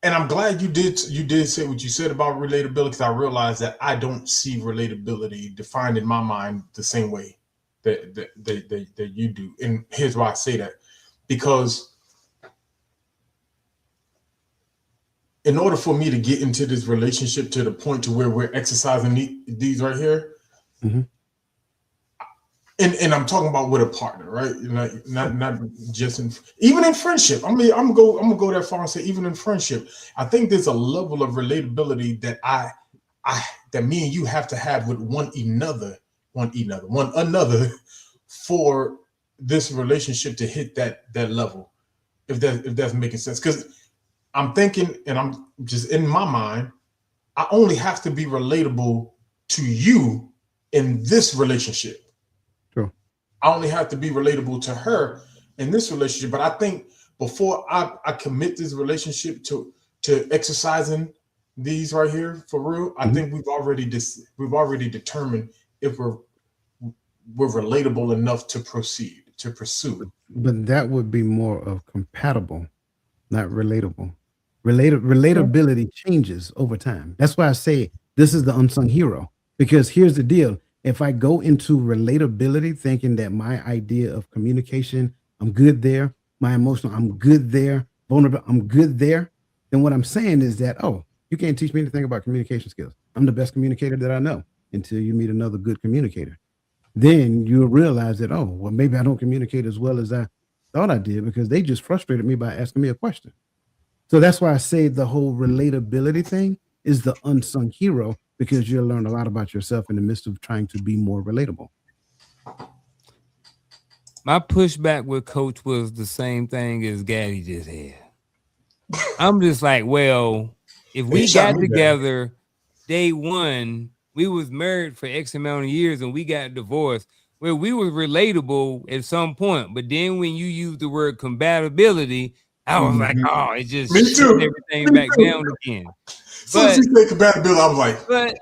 And I'm glad you did say what you said about relatability, because I realized that I don't see relatability defined in my mind the same way that you do. And here's why I say that. Because in order for me to get into this relationship to the point to where we're exercising these right here, and I'm talking about with a partner, right? Not just even in friendship. I mean, I'm gonna go that far and say even in friendship, I think there's a level of relatability that that me and you have to have with one another for this relationship to hit that level. If that's making sense, because I'm thinking, and I'm just in my mind, I only have to be relatable to you in this relationship. True. I only have to be relatable to her in this relationship. But I think before I commit this relationship to exercising these right here for real, I think we've already determined if we're relatable enough to pursue. But that would be more of compatible, not relatable. Relatability changes over time. That's why I say this is the unsung hero. Because here's the deal. If I go into relatability thinking that my idea of communication, I'm good there, my emotional, I'm good there, vulnerable, I'm good there, then what I'm saying is that, oh, you can't teach me anything about communication skills. I'm the best communicator that I know until you meet another good communicator. Then you'll realize that, oh, well, maybe I don't communicate as well as I thought I did because they just frustrated me by asking me a question. So that's why I say the whole relatability thing is the unsung hero, because you'll learn a lot about yourself in the midst of trying to be more relatable. My pushback with Coach was the same thing as Gaddy just had. I'm just like, well, if we got together day one, we was married for X amount of years and we got divorced. Well, we were relatable at some point, but then when you use the word compatibility, I was like, oh, it just shut everything back down again. So as you say compatibility, I was like, but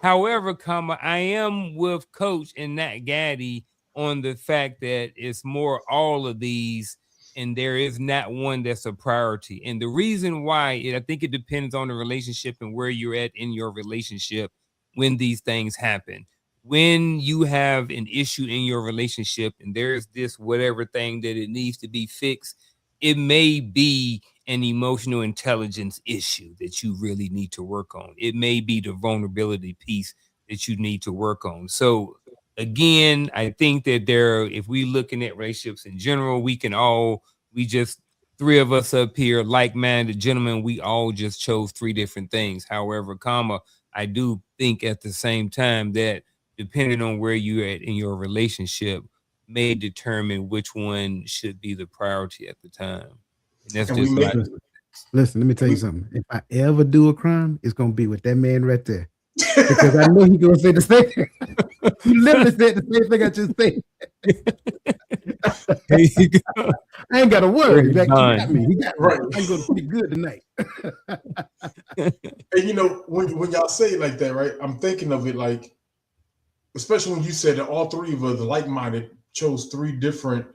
however, I am with Coach and Nat Gaddy on the fact that it's more all of these, and there is not one that's a priority. And the reason why, I think it depends on the relationship and where you're at in your relationship when these things happen. When you have an issue in your relationship and there's this whatever thing that it needs to be fixed, it may be an emotional intelligence issue that you really need to work on. It may be the vulnerability piece that you need to work on. So again, I think that if we looking at relationships in general, we just three of us up here, like-minded gentlemen, we all just chose three different things. However, I do think at the same time that depending on where you're at in your relationship may determine which one should be the priority at the time. And that's just listen, let me tell you something. If I ever do a crime, it's gonna be with that man right there. Because I know he's gonna say the same thing. He literally said the same thing I just said. There you go. I ain't got a word. He got me. He got right. I'm going pretty good tonight. And when y'all say it like that, right? I'm thinking of it like, especially when you said that all three of us, like-minded, chose three different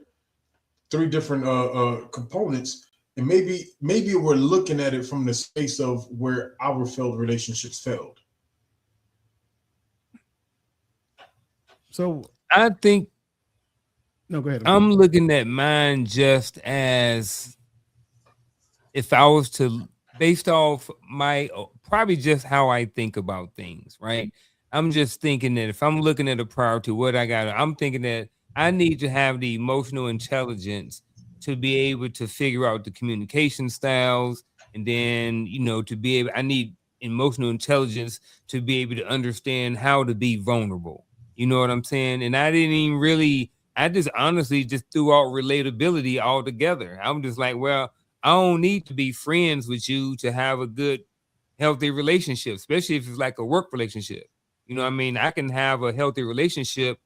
components, and maybe we're looking at it from the space of where our failed relationships failed. So I think no, go ahead. I'm looking at mine just as if I was to, based off my probably just how I think about things, right? I'm just thinking that if I'm looking at a priority, I'm thinking that I need to have the emotional intelligence to be able to figure out the communication styles. And then, I need emotional intelligence to be able to understand how to be vulnerable. You know what I'm saying? And I just honestly just threw out relatability altogether. I'm just like, well, I don't need to be friends with you to have a good, healthy relationship, especially if it's like a work relationship. You know what I mean? I can have a healthy relationship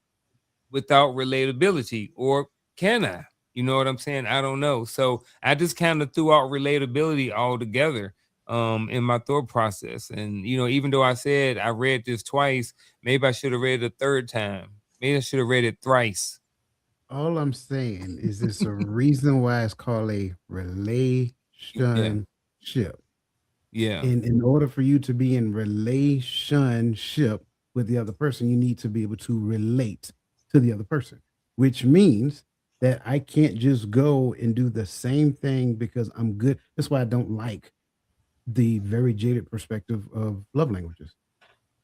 without relatability, or can I? You know what I'm saying? I don't know. So I just kind of threw out relatability altogether in my thought process. And, even though I said I read this twice, maybe I should have read it a third time. Maybe I should have read it thrice. All I'm saying is there's a reason why it's called a relationship. Yeah. And in order for you to be in relationship with the other person, you need to be able to relate to the other person, which means that I can't just go and do the same thing because I'm good. That's why I don't like the very jaded perspective of love languages,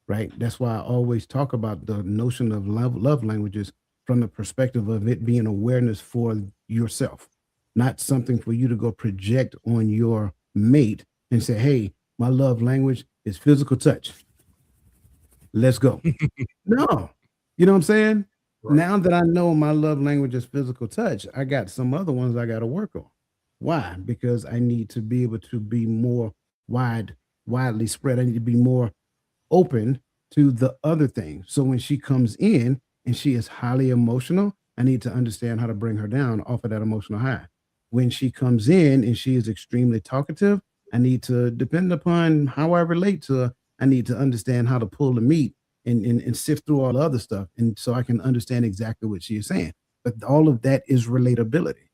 right? That's why I always talk about the notion of love languages from the perspective of it being awareness for yourself, not something for you to go project on your mate and say, hey, my love language is physical touch. Let's go. No, you know what I'm saying? Right. Now that I know my love language is physical touch, I got some other ones I got to work on. Why? Because I need to be able to be more widely spread. I need to be more open to the other things. So when she comes in, and she is highly emotional, I need to understand how to bring her down off of that emotional high. When she comes in and she is extremely talkative, I need to, depending upon how I relate to her, I need to understand how to pull the meat and sift through all the other stuff. And so I can understand exactly what she is saying. But all of that is relatability.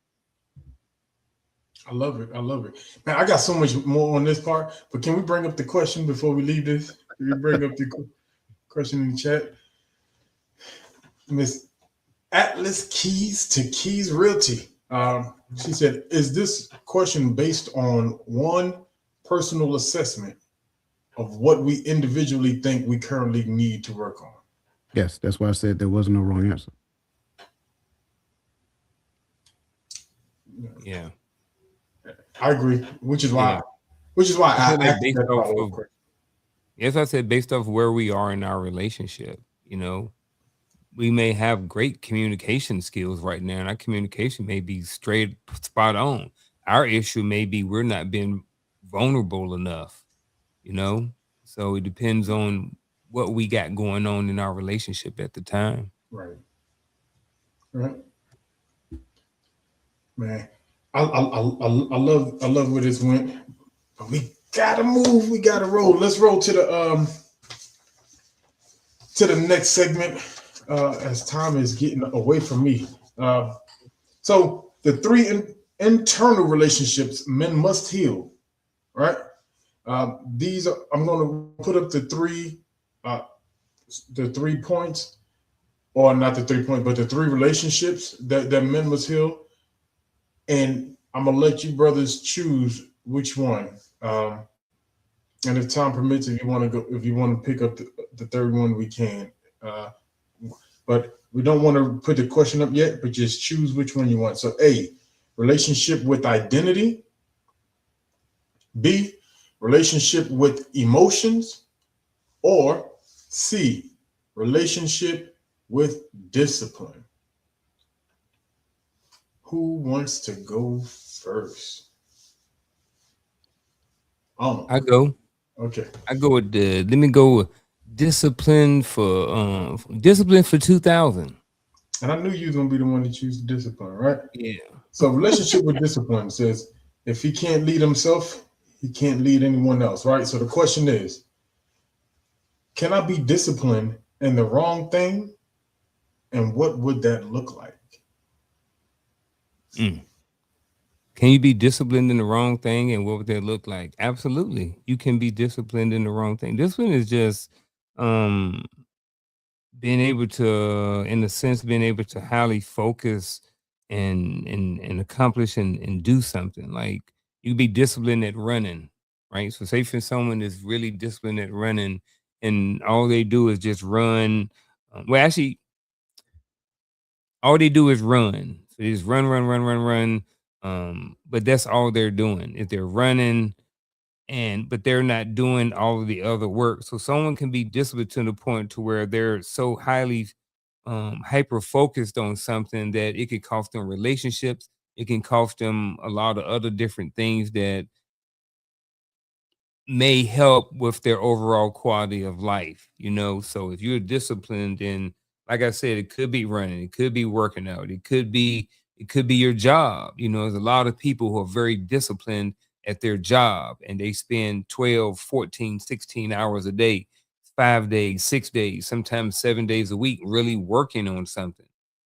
I love it. I love it. Man, I got so much more on this part, but can we bring up the question before we leave this? Can we bring up the question in the chat? Miss Atlas Keys to Keys Realty. She said, is this question based on one personal assessment of what we individually think we currently need to work on? Yes, that's why I said there wasn't no wrong answer. Yeah. I agree, which is why I asked based that off follow-up of, question. yes, I said based off where we are in our relationship, we may have great communication skills right now, and our communication may be straight spot on. Our issue may be we're not being vulnerable enough, so it depends on what we got going on in our relationship at the time. Right. Man, I love where this went, but we gotta move. We gotta roll. Let's roll to the next segment. As time is getting away from me. So the three internal relationships men must heal. Right. These are. I'm going to put up the three points, or not the 3 points, but the three relationships that men must heal. And I'm gonna let you brothers choose which one. And if time permits, if you want to pick up the third one, we can. But we don't want to put the question up yet, but just choose which one you want. So A, relationship with identity. B, relationship with emotions. Or C, relationship with discipline. Who wants to go first? I go. Okay. I go with let me go with discipline for 2000. And I knew you was gonna be the one to choose the discipline, right? Yeah. So relationship with discipline says if he can't lead himself, he can't lead anyone else, right? So the question is, can I be disciplined in the wrong thing? And what would that look like? Can you be disciplined in the wrong thing, and what would that look like? Absolutely, you can be disciplined in the wrong thing. Discipline is just being able to, in a sense, being able to highly focus and accomplish and do something. Like you be disciplined at running, right? So say for someone is really disciplined at running, and all they do is just run. Well, actually, all they do is run. So they just run. But that's all they're doing. If they're running, but they're not doing all of the other work. So someone can be disciplined to the point to where they're so highly hyper focused on something that it could cost them relationships. It can cost them a lot of other different things that may help with their overall quality of life, So if you're disciplined, and like I said, it could be running, it could be working out, it could be your job. There's a lot of people who are very disciplined at their job, and they spend 12, 14, 16 hours a day, 5 days, 6 days, sometimes 7 days a week, really working on something.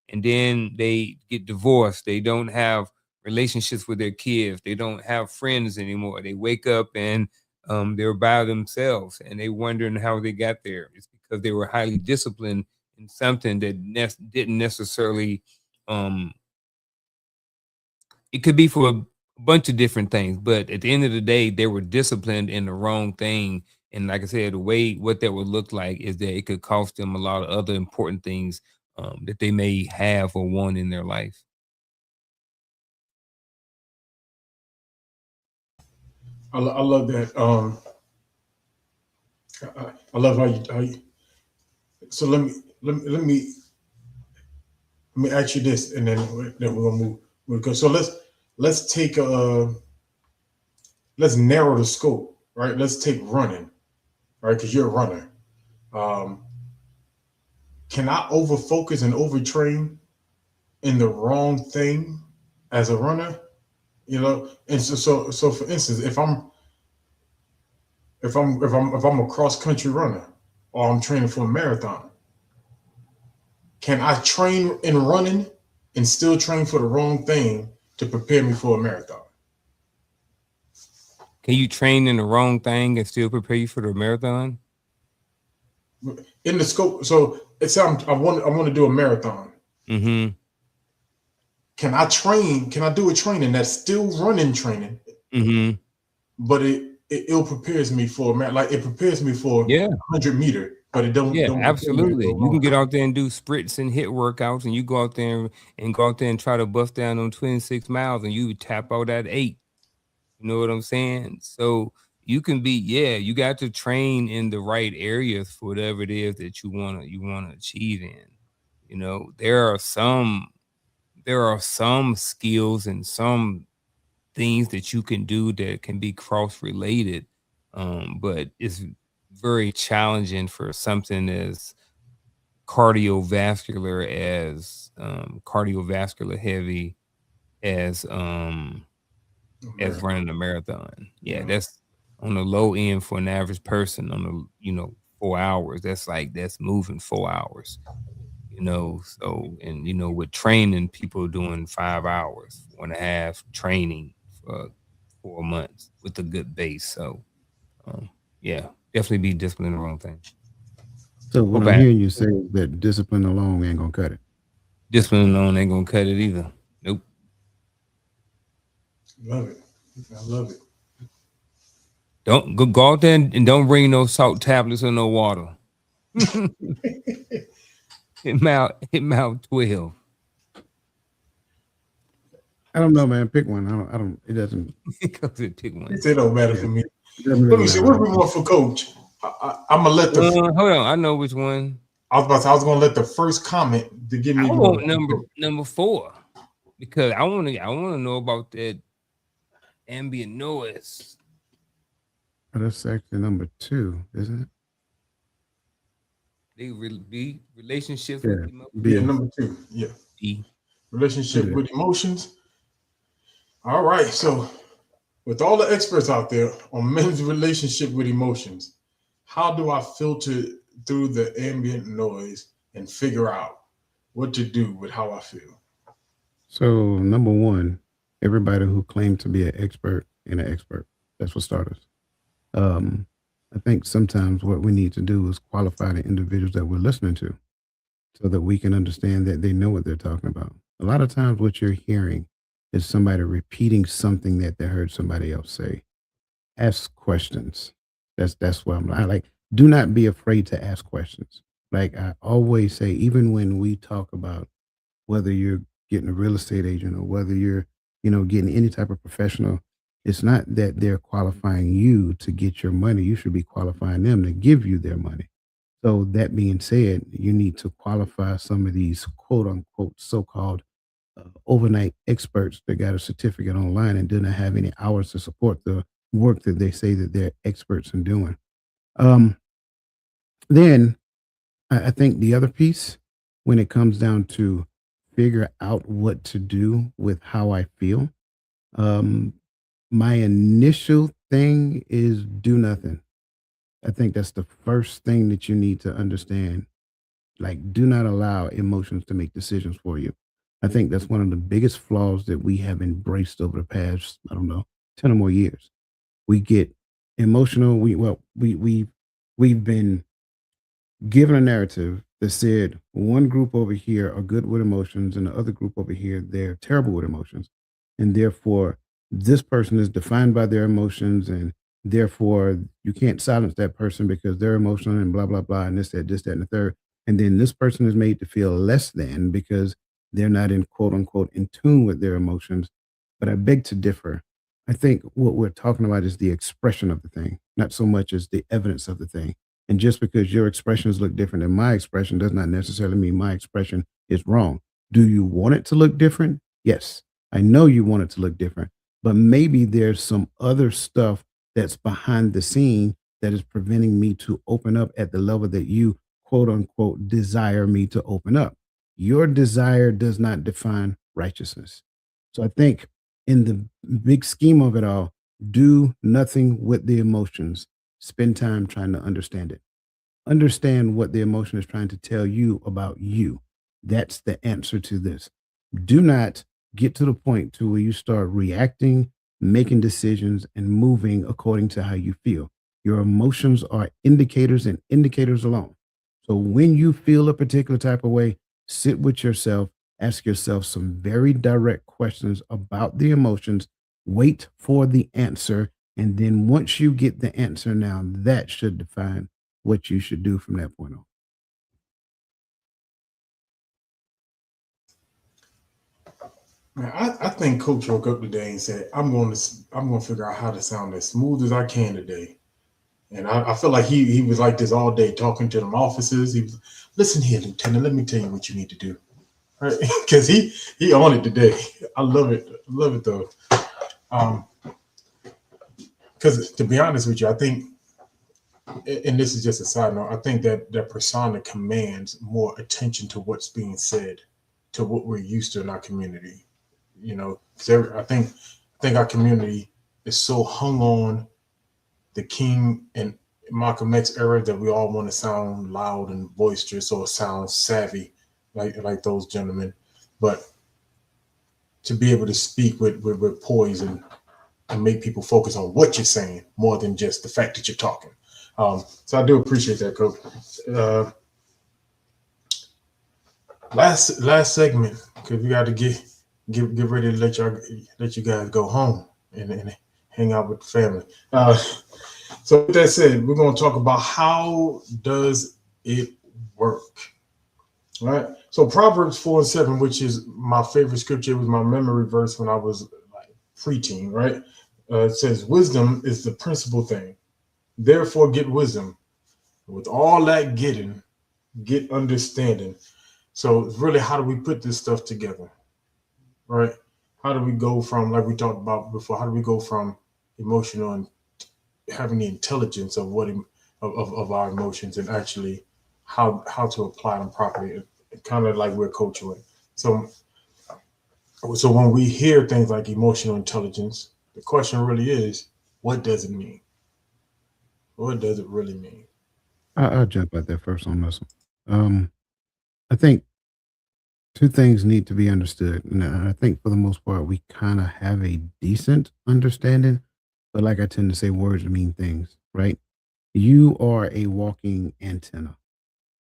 And then they get divorced. They don't have relationships with their kids. They don't have friends anymore. They wake up and they're by themselves, and they wondering how they got there. It's because they were highly disciplined in something that didn't necessarily. It could be for a bunch of different things, but at the end of the day, they were disciplined in the wrong thing. And like I said, what that would look like is that it could cost them a lot of other important things that they may have or want in their life. I love that. I love how you. So let me ask you this, and then we're gonna move. So let's take let's narrow the scope, right? Let's take running, right? Because you're a runner. can I over focus and overtrain in the wrong thing as a runner? You know, and so for instance, if I'm a cross country runner or I'm training for a marathon, can I train in running and still train for the wrong thing to prepare me for a marathon? Can you train in the wrong thing and still prepare you for the marathon? In the scope, so it's I want to do a marathon. Mm-hmm. Can I train? Can I do a training that's still running training, Mm-hmm. but it prepares me for like it prepares me for 100-meter, but it don't. Yeah, don't absolutely. You can get out there and do sprints and hit workouts, and you go out there and try to bust down on 26 miles, and you tap out at 8. You know what I'm saying? So you can be, you got to train in the right areas for whatever it is that you wanna achieve in. You know, there are some skills and some things that you can do that can be cross-related, but it's very challenging for something as cardiovascular heavy as running a marathon. Yeah, that's on the low end for an average person on the 4 hours. That's moving 4 hours. So and with training, people doing 5 hours, 1.5 training for 4 months with a good base. So definitely be disciplined in the wrong thing. So what I'm hearing you say is that discipline alone ain't gonna cut it. Discipline alone ain't gonna cut it either. Nope. Love it. I love it. Don't go out there and don't bring no salt tablets or no water. Hit mouth 12. I don't know, man. Pick one. I don't. It doesn't. Pick one. It don't matter for me. Let me see. What do we want for coach? I'm gonna let the. Hold on. I know which one. I was gonna let the first comment to give me. I want number 4 because I want to know about that ambient noise. Oh, that's actually number 2, isn't it? Be relationships Yeah, with emotions. Yeah, number 2. Yeah. Relationship with emotions. All right. So, with all the experts out there on men's relationship with emotions, how do I filter through the ambient noise and figure out what to do with how I feel? So number 1, everybody who claimed to be an expert in an expert. That's for starters. I think sometimes what we need to do is qualify the individuals that we're listening to so that we can understand that they know what they're talking about. A lot of times what you're hearing is somebody repeating something that they heard somebody else say. Ask questions. That's what I like. Do not be afraid to ask questions. Like I always say, even when we talk about whether you're getting a real estate agent or whether you're, getting any type of professional, it's not that they're qualifying you to get your money. You should be qualifying them to give you their money. So that being said, you need to qualify some of these quote unquote so-called overnight experts that got a certificate online and didn't have any hours to support the work that they say that they're experts in doing. Then I think the other piece, when it comes down to figure out what to do with how I feel, my initial thing is do nothing. I think that's the first thing that you need to understand. Like, do not allow emotions to make decisions for you. I think that's one of the biggest flaws that we have embraced over the past, 10 or more years. We get emotional. We've been given a narrative that said one group over here are good with emotions and the other group over here, they're terrible with emotions. And therefore, this person is defined by their emotions, and therefore you can't silence that person because they're emotional and blah, blah, blah, and this, that, and the third. And then this person is made to feel less than because they're not in quote unquote in tune with their emotions. But I beg to differ. I think what we're talking about is the expression of the thing, not so much as the evidence of the thing. And just because your expressions look different than my expression does not necessarily mean my expression is wrong. Do you want it to look different? Yes, I know you want it to look different, but maybe there's some other stuff that's behind the scene that is preventing me to open up at the level that you quote unquote desire me to open up. Your desire does not define righteousness. So I think in the big scheme of it all, do nothing with the emotions. Spend time trying to understand it. Understand what the emotion is trying to tell you about you. That's the answer to this. Do not get to the point to where you start reacting, making decisions, and moving according to how you feel. Your emotions are indicators and indicators alone. So when you feel a particular type of way, sit with yourself, ask yourself some very direct questions about the emotions, wait for the answer, and then once you get the answer, now that should define what you should do from that point on. Man, I think Coach woke up today and said, I'm going to figure out how to sound as smooth as I can today. And I feel like he was like this all day talking to them officers. He was, listen here, Lieutenant, let me tell you what you need to do. Right? Because he on it today. I love it. I love it though. Because to be honest with you, I think, and this is just a side note, I think that persona commands more attention to what's being said, to what we're used to in our community. You know, I think our community is so hung on the King and Malcolm X era that we all want to sound loud and boisterous or sound savvy like those gentlemen. But to be able to speak with poise and make people focus on what you're saying more than just the fact that you're talking. So I do appreciate that, Coach. Last segment, because we got to get ready to let you guys go home and hang out with the family. So with that said, we're going to talk about how does it work. All right. So Proverbs 4:7, which is my favorite scripture, was my memory verse when I was like preteen, right? It says, wisdom is the principal thing. Therefore, get wisdom. With all that getting, get understanding. So it's really, how do we put this stuff together? Right? How do we go from, like we talked about before, how do we go from emotional and having the intelligence of of our emotions and actually how to apply them properly, kind of like we're coaching. So when we hear things like emotional intelligence, the question really is, what does it mean? What does it really mean? I'll jump out there first on this one. I think two things need to be understood. And I think for the most part, we kind of have a decent understanding, but like I tend to say, words mean things, right? You are a walking antenna.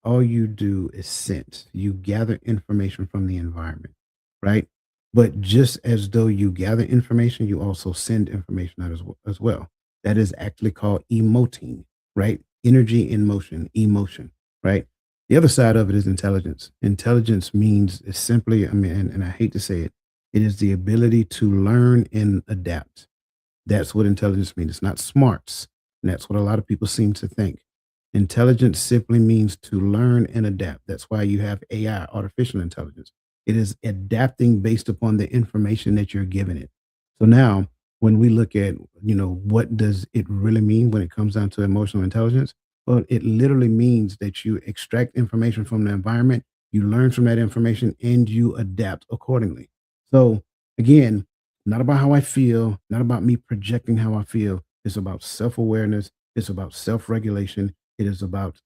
All you do is sense. You gather information from the environment, right? But just as though you gather information, you also send information out as well. That is actually called emoting, right? Energy in motion, emotion, right? The other side of it is intelligence. Intelligence means is simply, I mean, and I hate to say it, it is the ability to learn and adapt. That's what intelligence means. It's not smarts. And that's what a lot of people seem to think. Intelligence simply means to learn and adapt. That's why you have AI, artificial intelligence. It is adapting based upon the information that you're giving it. So now, when we look at, what does it really mean when it comes down to emotional intelligence? Well, it literally means that you extract information from the environment, you learn from that information, and you adapt accordingly. So again, not about how I feel, not about me projecting how I feel. It's about self-awareness. It's about self-regulation. It is about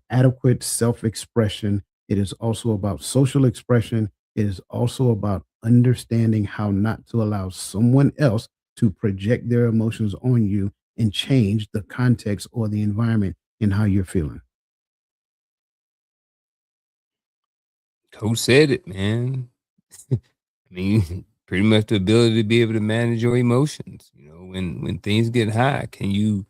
adequate self-expression. It is also about social expression. It is also about understanding how not to allow someone else to project their emotions on you and change the context or the environment in how you're feeling. Coach said it, man. I mean, pretty much the ability to be able to manage your emotions. When things get high, can you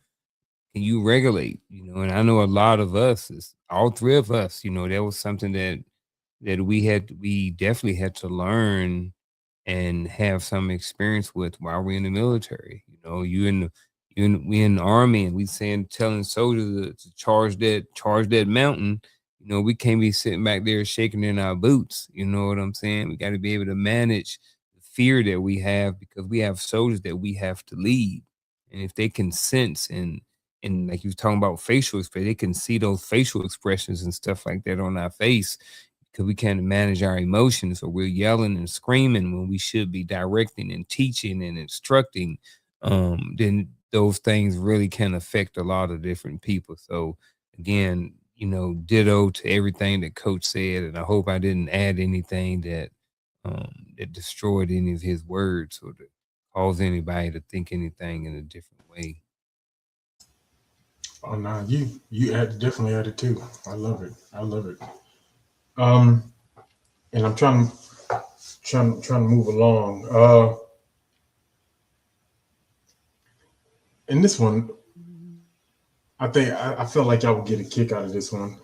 regulate? And I know a lot of us, is all three of us. That was something that we definitely had to learn and have some experience with while we're in the military. We in the army, and we telling soldiers to charge that mountain. We can't be sitting back there shaking in our boots. You know what I'm saying? We got to be able to manage the fear that we have, because we have soldiers that we have to lead. And if they can sense and And like you was talking about facial expression, they can see those facial expressions and stuff like that on our face because we can't manage our emotions, or we're yelling and screaming when we should be directing and teaching and instructing. Then those things really can affect a lot of different people. So again, ditto to everything that Coach said, and I hope I didn't add anything that that destroyed any of his words or to cause anybody to think anything in a different way. Oh no, you definitely added too. I love it. And I'm trying to move along. In this one, I felt like y'all would get a kick out of this one.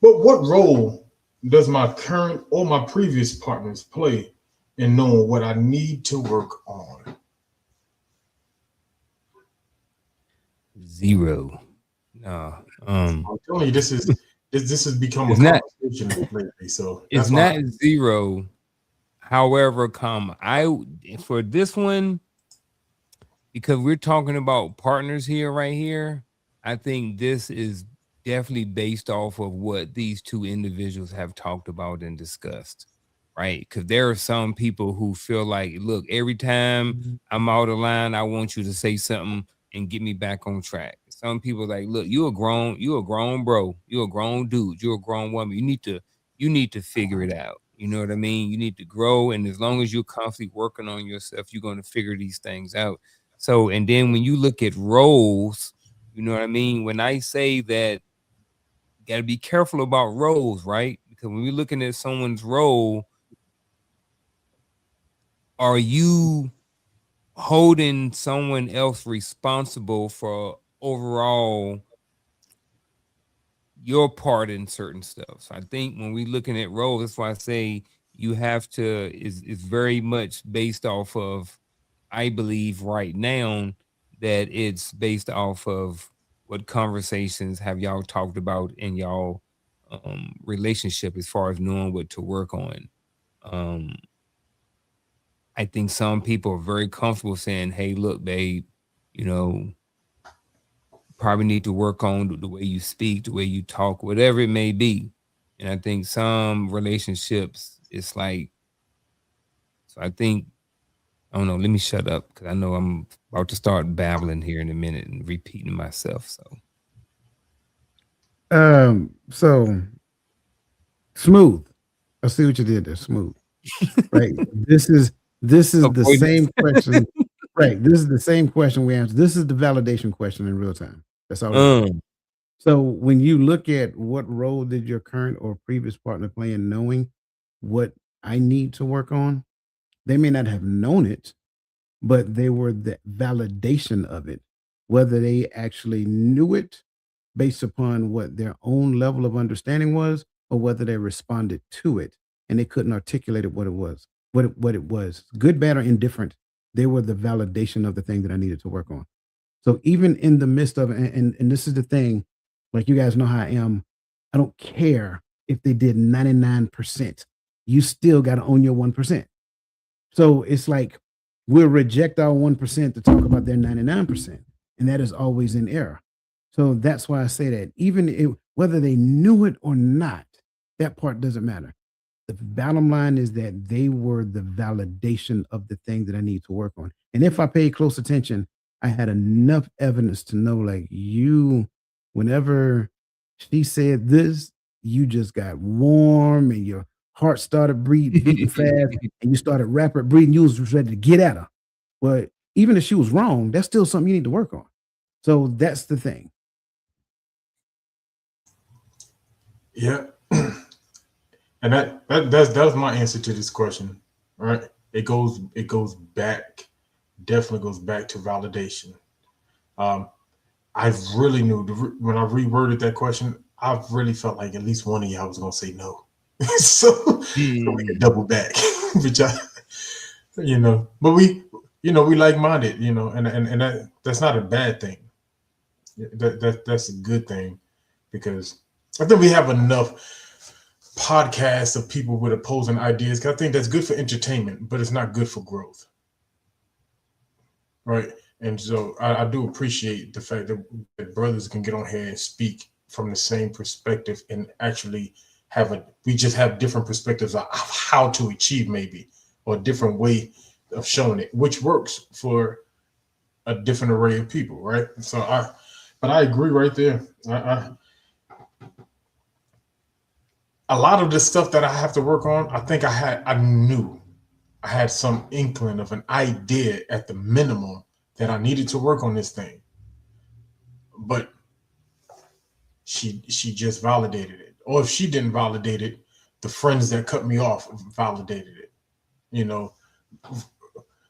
What role does my current or my previous partners play in knowing what I need to work on? Zero. No. I'm telling you, this has become a It's not- conversation lately. So It's that's why not zero. However, for this one, because we're talking about partners here, right here, I think this is definitely based off of what these two individuals have talked about and discussed, right? Because there are some people who feel like, look, every time I'm out of line, I want you to say something and get me back on track. Some people like, look, you're a grown bro, you're a grown dude, you're a grown woman. You need to figure it out. You know what I mean? You need to grow, and as long as you're constantly working on yourself, you're going to figure these things out. So, and then when you look at roles, you know what I mean? When I say that, you got to be careful about roles, right? Because when we're looking at someone's role, are you holding someone else responsible for overall your part in certain stuff? So I think when we're looking at roles, that's why I say you have to, is very much based off of, I believe right now that it's based off of what conversations have y'all talked about in y'all relationship as far as knowing what to work on. I think some people are very comfortable saying, hey, look, babe, probably need to work on the way you speak, the way you talk, whatever it may be. And I think some relationships, it's like, so I think, I don't know, let me shut up because I know I'm about to start babbling here in a minute and repeating myself. So Smooth. I see what you did there, Smooth. Right. This is the same question. Right. This is the same question we answered. This is the validation question in real time. That's all. So when you look at what role did your current or previous partner play in knowing what I need to work on, they may not have known it, but they were the validation of it, whether they actually knew it based upon what their own level of understanding was, or whether they responded to it and they couldn't articulate it what it was, what it was, good, bad, or indifferent. They were the validation of the thing that I needed to work on. So even in the midst of, and this is the thing, like you guys know how I am, I don't care if they did 99%. You still got to own your 1%. So it's like we'll reject our 1% to talk about their 99%. And that is always in error. So that's why I say that even whether they knew it or not, that part doesn't matter. The bottom line is that they were the validation of the thing that I need to work on. And if I paid close attention, I had enough evidence to know, like, whenever she said this, you just got warm and your heart started beating fast and you started rapid breathing. You was ready to get at her. Well, even if she was wrong, that's still something you need to work on. So that's the thing. Yeah. And that's my answer to this question. Right. It goes back, definitely goes back to validation. I really knew when I reworded that question, I really felt like at least one of y'all was gonna say no. So we could double back. But we like-minded, and that's not a bad thing. That's a good thing, because I think we have enough podcasts of people with opposing ideas. 'Cause I think that's good for entertainment, but it's not good for growth. Right. And so I do appreciate the fact that brothers can get on here and speak from the same perspective and actually we just have different perspectives of how to achieve maybe, or a different way of showing it, which works for a different array of people, right? But I agree right there. A lot of the stuff that I have to work on, I think I knew I had some inkling of an idea at the minimum that I needed to work on this thing. But she just validated it. Or if she didn't validate it, the friends that cut me off validated it. You know,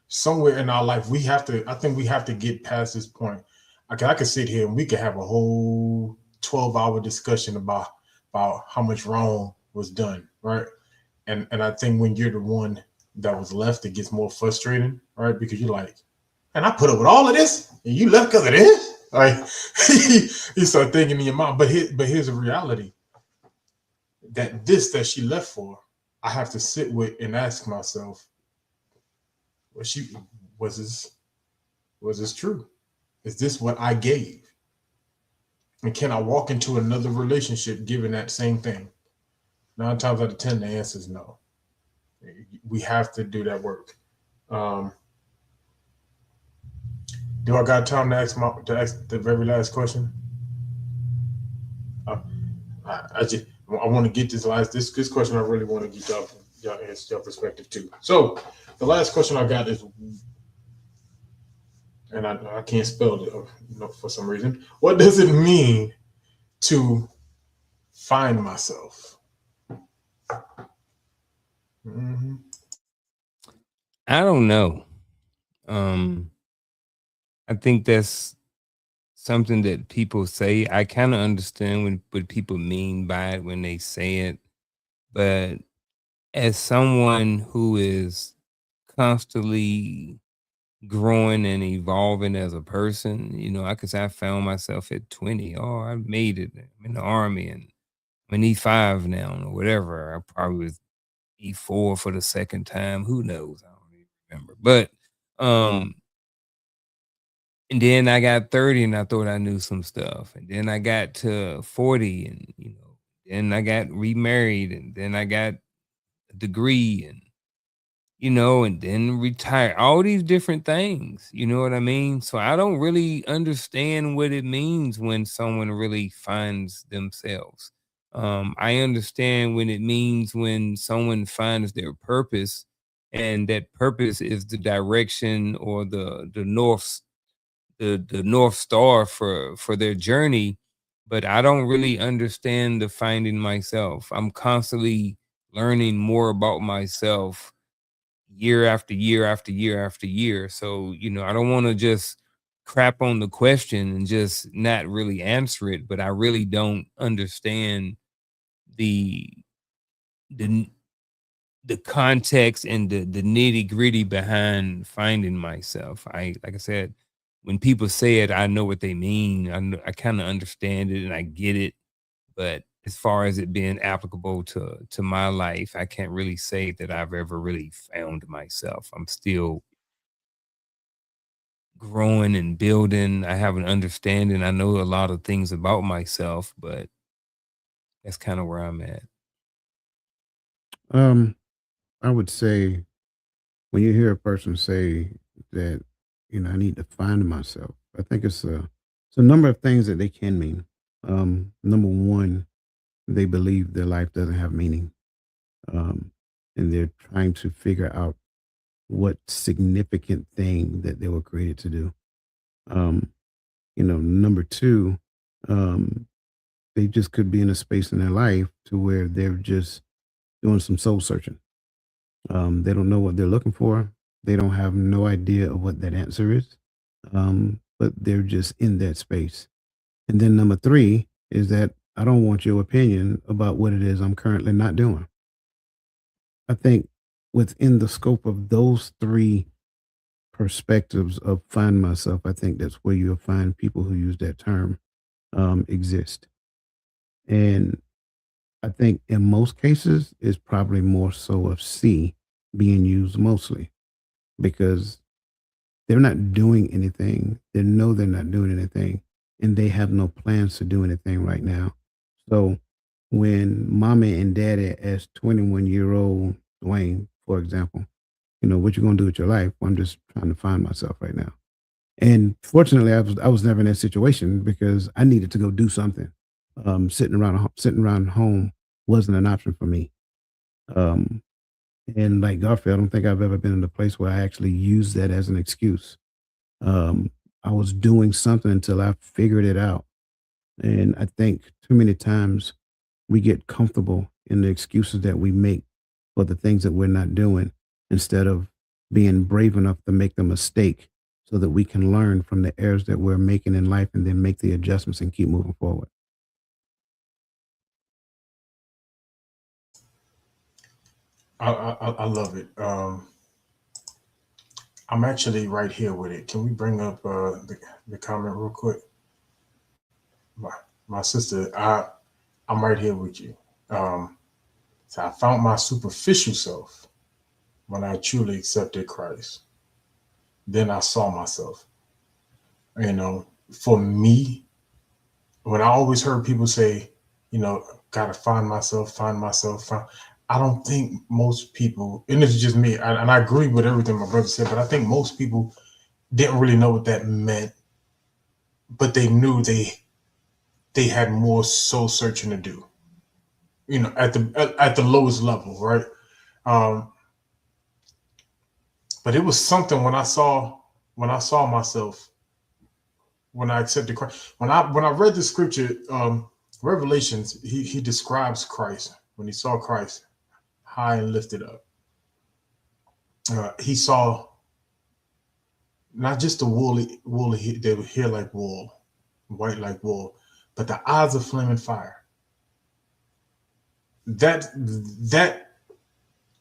somewhere in our life, I think we have to get past this point. I could sit here and we could have a whole 12-hour discussion about how much wrong was done, right? And I think when you're the one that was left, it gets more frustrating, right? Because you're like, and I put up with all of this, and you left because of this. Like, you start thinking in your mind. But here's a reality: that she left for, I have to sit with and ask myself, was this true? Is this what I gave? And can I walk into another relationship giving that same thing? 9 times out of 10, the answer is no. We have to do that work. Do I got time to ask the very last question? I want to get this question. I really want to get y'all perspective too. So the last question I got is, and I can't spell it for some reason. What does it mean to find myself? Mm-hmm. I don't know. I think that's something that people say. I kind of understand what people mean by it when they say it, but as someone who is constantly growing and evolving as a person, I could say I found myself at 20. Oh, I made it. I'm in the army and I'm in E5 now or whatever. I probably was E4 for the second time. Who knows? I don't even remember. But and then I got 30 and I thought I knew some stuff. And then I got to 40 and then I got remarried and then I got a degree and and then retire. All these different things. You know what I mean? So I don't really understand what it means when someone really finds themselves. I understand when it means when someone finds their purpose, and that purpose is the direction or the North Star for their journey. But I don't really understand the finding myself. I'm constantly learning more about myself year after year after year after year. So, I don't want to just crap on the question and just not really answer it, but I really don't understand the the the context and the nitty-gritty behind finding myself. Like I said, when people say it, I know what they mean. I kind of understand it and I get it, but as far as it being applicable to my life, I can't really say that I've ever really found myself. I'm still growing and building. I have an understanding. I know a lot of things about myself, but that's kind of where I'm at. I would say when you hear a person say that, I need to find myself, I think it's a number of things that they can mean. Number one, they believe their life doesn't have meaning. And they're trying to figure out what significant thing that they were created to do. Number two, they just could be in a space in their life to where they're just doing some soul searching. They don't know what they're looking for. They don't have no idea of what that answer is. But they're just in that space. And then number three is that I don't want your opinion about what it is I'm currently not doing. I think within the scope of those three perspectives of find myself, I think that's where you'll find people who use that term exist. And I think in most cases, it's probably more so of C being used mostly because they're not doing anything. They know they're not doing anything, and they have no plans to do anything right now. So when mommy and daddy as 21-year-old Dwayne, for example, what you gonna do with your life? Well, I'm just trying to find myself right now. And fortunately, I was never in that situation because I needed to go do something. Sitting around home wasn't an option for me. Um, and like Garfield, I don't think I've ever been in a place where I actually used that as an excuse. Um, I was doing something until I figured it out. And I think too many times we get comfortable in the excuses that we make for the things that we're not doing instead of being brave enough to make the mistake so that we can learn from the errors that we're making in life and then make the adjustments and keep moving forward. I love it. I'm actually right here with it. Can we bring up the comment real quick? My sister, I'm right here with you. So I found my superficial self when I truly accepted Christ. Then I saw myself. For me, when I always heard people say, gotta find myself, I don't think most people, and this is just me, and I agree with everything my brother said, but I think most people didn't really know what that meant, but they knew they had more soul searching to do, at the lowest level, right? But it was something when I saw myself, when I accepted Christ. When I read the scripture, Revelations, he describes Christ when he saw Christ high and lifted up. He saw not just the woolly, they were hair like wool, white like wool, but the eyes of flaming fire. That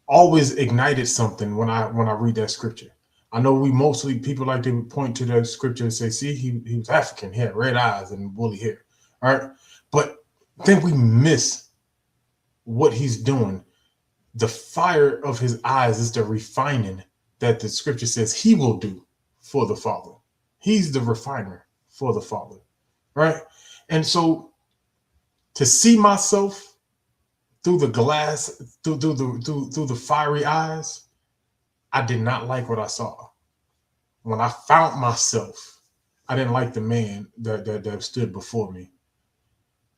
always ignited something when I read that scripture. I know we mostly people like to point to the scripture and say, see, he was African, he had red eyes and woolly hair. All right. But then we miss what he's doing. The fire of his eyes is the refining that the scripture says he will do for the Father. He's the refiner for the Father. Right. And so to see myself through the glass, through the fiery eyes, I did not like what I saw. When I found myself, I didn't like the man that stood before me.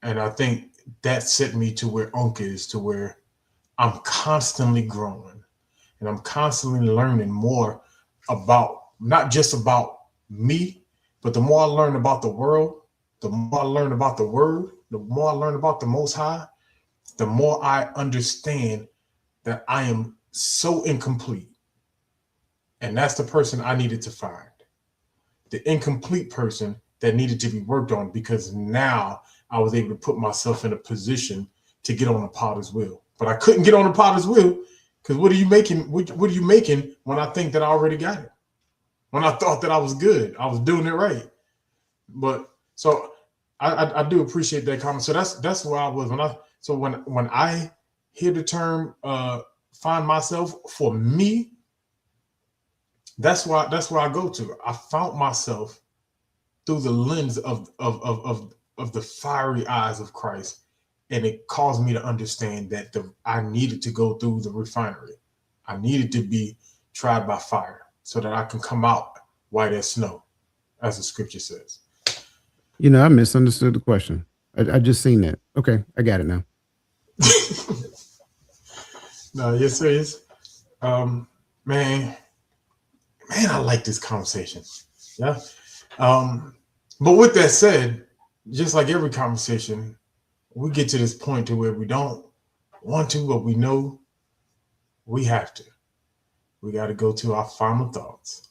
And I think that set me to where Unc is, to where I'm constantly growing and I'm constantly learning more about, not just about me, but the more I learn about the world, the more I learn about the word, the more I learn about the Most High, the more I understand that I am so incomplete. And that's the person I needed to find. The incomplete person that needed to be worked on, because now I was able to put myself in a position to get on the potter's wheel. But I couldn't get on the potter's wheel because what are you making? What are you making when I think that I already got it? When I thought that I was good, I was doing it right. But so I do appreciate that comment. So that's where I was when I hear the term find myself, for me, that's where I go to. I found myself through the lens of the fiery eyes of Christ. And it caused me to understand that I needed to go through the refinery. I needed to be tried by fire so that I can come out white as snow, as the scripture says. I misunderstood the question. I just seen that. Okay, I got it now. No, yes, sir. Yes. Man, I like this conversation. Yeah. But with that said, just like every conversation, we get to this point to where we don't want to, but we know we have to. We got to go to our final thoughts.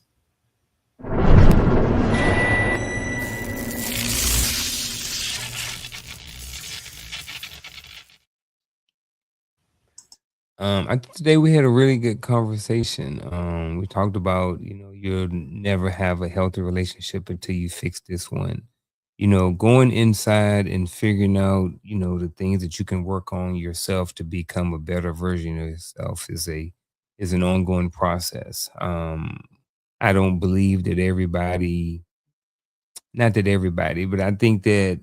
I think today we had a really good conversation. We talked about, you'll never have a healthy relationship until you fix this one. Going inside and figuring out, the things that you can work on yourself to become a better version of yourself is an ongoing process. I don't believe that everybody, not that everybody, but I think that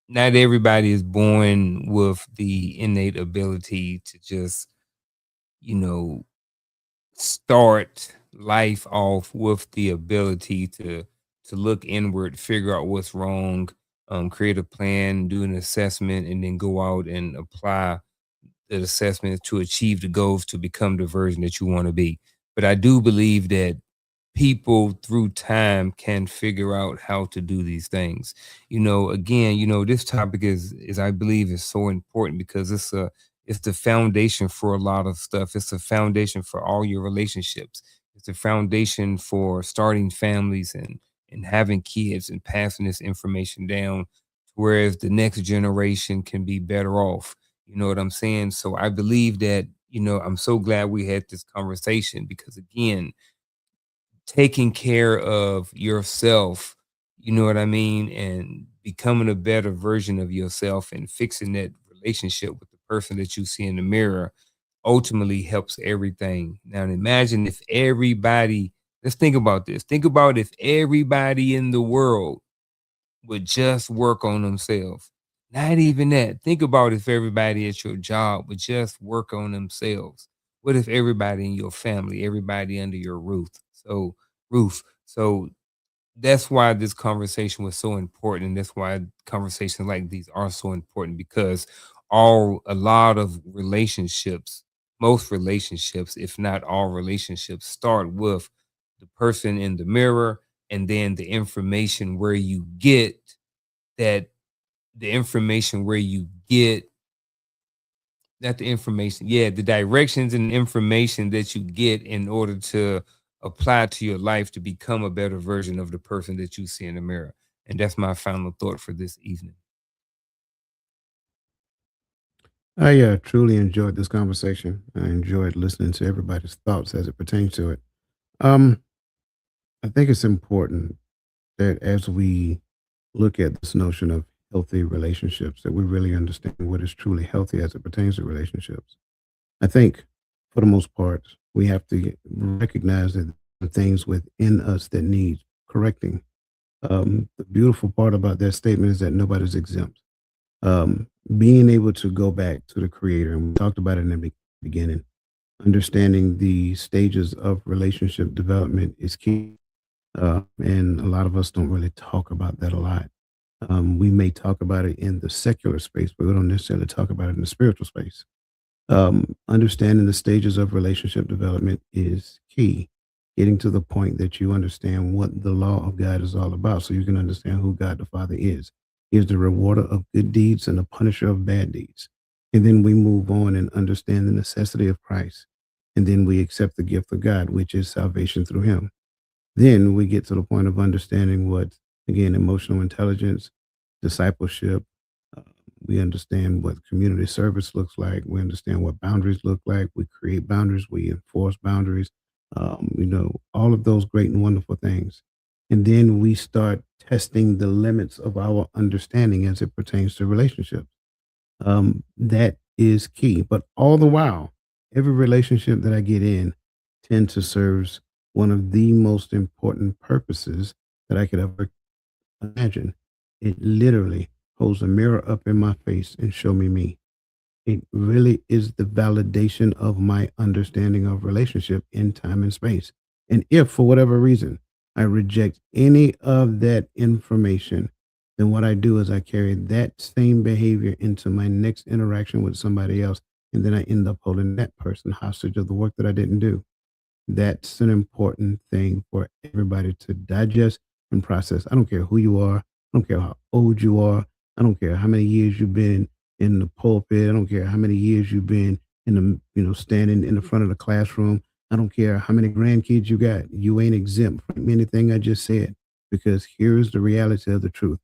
not everybody is born with the innate ability to just, you know, start life off with the ability to look inward, figure out what's wrong, create a plan, do an assessment, and then go out and apply the assessment to achieve the goals to become the version that you want to be. But I do believe that people through time can figure out how to do these things. Again, this topic is I believe is so important because it's the foundation for a lot of stuff. It's the foundation for all your relationships. It's the foundation for starting families and having kids and passing this information down, whereas the next generation can be better off. You know what I'm saying? So I believe that, I'm so glad we had this conversation because again, taking care of yourself, you know what I mean, and becoming a better version of yourself and fixing that relationship with the person that you see in the mirror ultimately helps everything. Now imagine if everybody, let's think about this. Think about if everybody in the world would just work on themselves. Not even that. Think about if everybody at your job would just work on themselves. What if everybody in your family, everybody under your roof? So that's why this conversation was so important. That's why conversations like these are so important because a lot of relationships, most relationships, if not all relationships, start with the person in the mirror and then the information where you get that the information where you get not the information, yeah, the directions and information that you get in order to apply to your life to become a better version of the person that you see in the mirror. And that's my final thought for this evening. I truly enjoyed this conversation. I enjoyed listening to everybody's thoughts as it pertains to it. Um, I think it's important that as we look at this notion of healthy relationships, that we really understand what is truly healthy as it pertains to relationships. I think, for the most part, we have to recognize that there are things within us that need correcting. The beautiful part about that statement is that nobody's exempt. Being able to go back to the Creator, and we talked about it in the beginning, understanding the stages of relationship development is key. And a lot of us don't really talk about that a lot. We may talk about it in the secular space, but we don't necessarily talk about it in the spiritual space. Understanding the stages of relationship development is key. Getting to the point that you understand what the law of God is all about so you can understand who God the Father is. He is the rewarder of good deeds and the punisher of bad deeds. And then we move on and understand the necessity of Christ. And then we accept the gift of God, which is salvation through him. Then we get to the point of understanding what, again, emotional intelligence, discipleship. uh, we understand what community service looks like. We understand what boundaries look like. We create boundaries. We enforce boundaries. All of those great and wonderful things. And then we start testing the limits of our understanding as it pertains to relationships. That is key. But all the while, every relationship that I get in tend to serve one of the most important purposes that I could ever imagine. It literally holds a mirror up in my face and show me me. It really is the validation of my understanding of relationship in time and space. And if for whatever reason I reject any of that information, then what I do is I carry that same behavior into my next interaction with somebody else. And then I end up holding that person hostage of the work that I didn't do. That's an important thing for everybody to digest and process. I don't care who you are. I don't care how old you are. I don't care how many years you've been in the pulpit. I don't care how many years you've been in the, standing in the front of the classroom. I don't care how many grandkids you got. You ain't exempt from anything I just said, because here's the reality of the truth.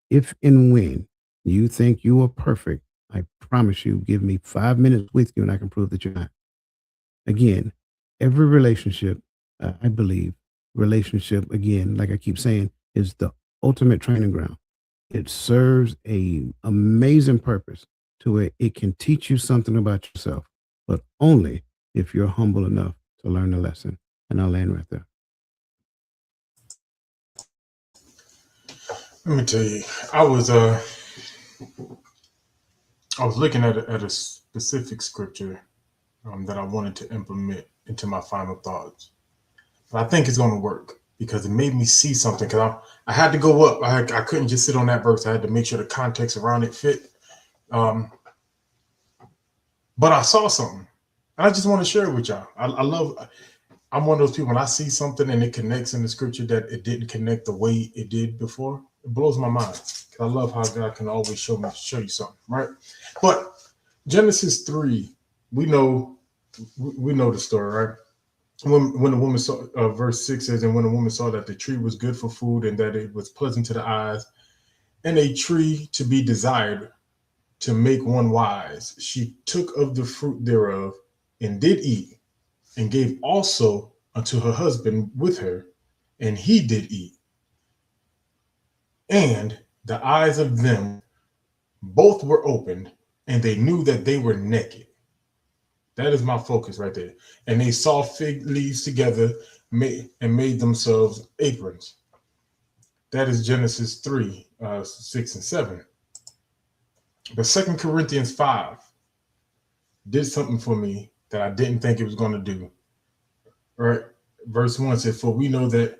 If and when you think you are perfect, I promise you, give me 5 minutes with you and I can prove that you're not. Again, every relationship, I believe, relationship, again, like I keep saying, is the ultimate training ground. It serves a amazing purpose to where it can teach you something about yourself, but only if you're humble enough to learn the lesson. And I'll land right there. Let me tell you, I was looking at a specific scripture that I wanted to implement into my final thoughts. But I think it's going to work because it made me see something. Because I had to go up. I couldn't just sit on that verse. I had to make sure the context around it fit. But I saw something. And I just want to share it with y'all. I'm one of those people, when I see something and it connects in the scripture that it didn't connect the way it did before, it blows my mind. I love how God can always show you something, right? But Genesis 3, we know the story, right? When the woman saw, verse 6 says, and when the woman saw that the tree was good for food and that it was pleasant to the eyes and a tree to be desired to make one wise, she took of the fruit thereof and did eat, and gave also unto her husband with her, and he did eat. And the eyes of them both were opened, and they knew that they were naked. That is my focus right there. And they saw fig leaves together and made themselves aprons. That is Genesis 3, 6 and 7. But 2 Corinthians 5 did something for me that I didn't think it was going to do. Right? Verse 1 said, for we know that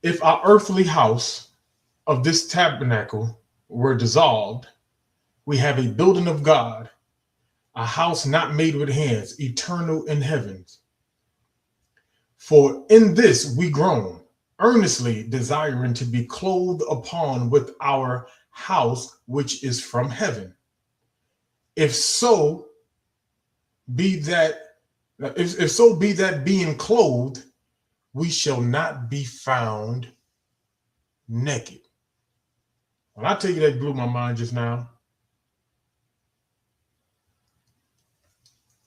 if our earthly house of this tabernacle were dissolved, we have a building of God, a house not made with hands, eternal in heavens. For in this we groan, earnestly desiring to be clothed upon with our house, which is from heaven. If so be that being clothed, we shall not be found naked. When I tell you that blew my mind just now,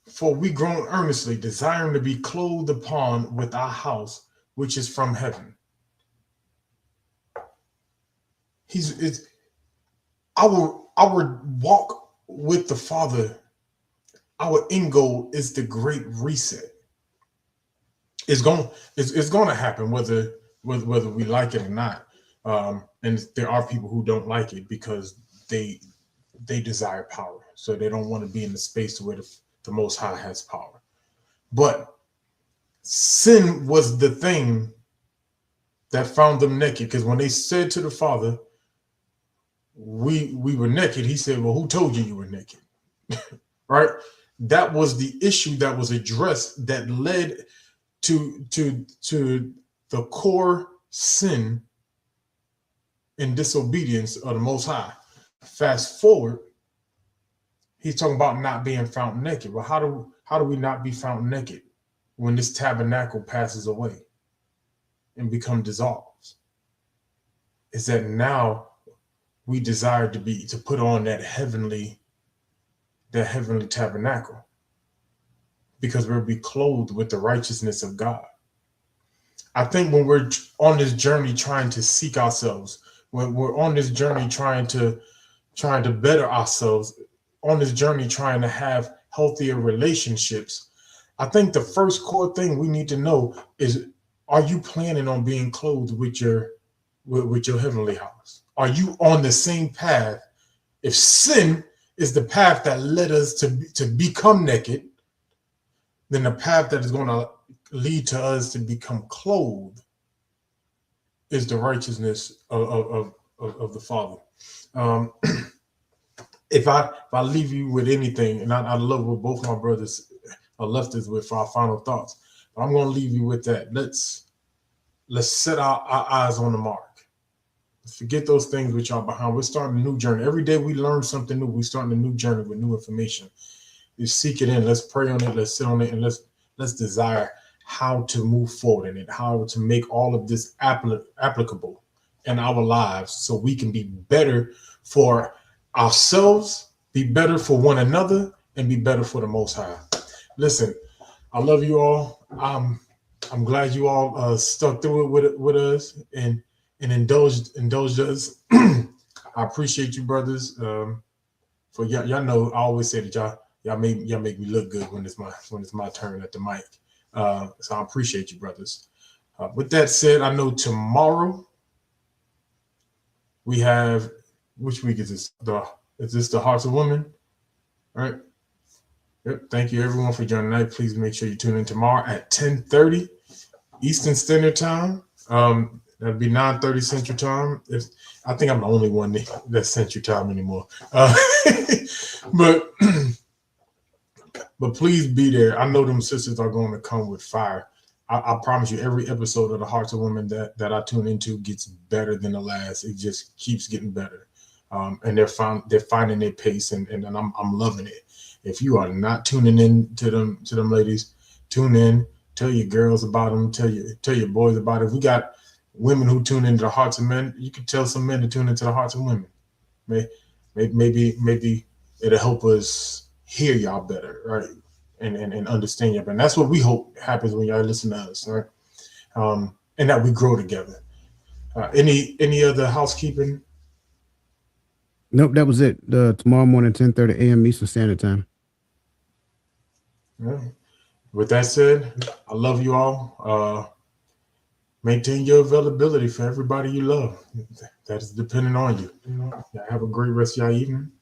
for we groan earnestly, desiring to be clothed upon with our house, which is from heaven. Our walk with the Father, our end goal is the great reset. It's going to happen whether we like it or not. And there are people who don't like it because they desire power, so they don't want to be in the space where the Most High has power. But sin was the thing that found them naked, because when they said to the Father, we were naked, he said, well, who told you were naked? Right? That was the issue that was addressed that led to the core sin and disobedience of the Most High. Fast forward, he's talking about not being found naked. Well, how do we not be found naked when this tabernacle passes away and become dissolved? Is that now we desire to put on that heavenly tabernacle, because we'll be clothed with the righteousness of God. I think when we're on this journey trying to seek ourselves, when we're on this journey trying to better ourselves, on this journey trying to have healthier relationships, I think the first core thing we need to know is, are you planning on being clothed with your heavenly house? Are you on the same path? If sin is the path that led us to become naked, then the path that is going to lead to us to become clothed is the righteousness of the Father. If I leave you with anything, and I love what both my brothers left us with for our final thoughts, but I'm going to leave you with that. Let's set our eyes on the mark. Let's forget those things which are behind. We're starting a new journey. Every day we learn something new. We're starting a new journey with new information. Let's seek it in. Let's pray on it. Let's sit on it, and let's desire how to move forward in it, how to make all of this applicable in our lives, so we can be better for ourselves, be better for one another, and be better for the Most High. Listen, I love you all. I'm glad you all stuck through it with us and indulged us. I appreciate you, brothers. For y'all know, I always say that y'all make me look good when it's my turn at the mic. So I appreciate you, brothers. With that said, I know tomorrow we have, which week is this? Is this the Hearts of Women? All right. Yep. Thank you everyone for joining tonight. Please make sure you tune in tomorrow at 10:30 Eastern Standard Time. That'd be 9:30 Central Time. I think I'm the only one that's Central Time anymore. But please be there. I know them sisters are going to come with fire. I promise you, every episode of the Hearts of Women that I tune into gets better than the last. It just keeps getting better, and they're finding their pace, and I'm loving it. If you are not tuning in to them ladies, tune in. Tell your girls about them. Tell your boys about it. We got women who tune into the Hearts of Men. You can tell some men to tune into the Hearts of Women. Maybe it'll help us hear y'all better, right? And understand you. And that's what we hope happens when y'all listen to us, right? And that we grow together. Any other housekeeping? Nope, that was it. Tomorrow morning, 10:30 a.m. Eastern Standard Time. Yeah. With that said, I love you all. Maintain your availability for everybody you love. That is dependent on you. Have a great rest of your evening.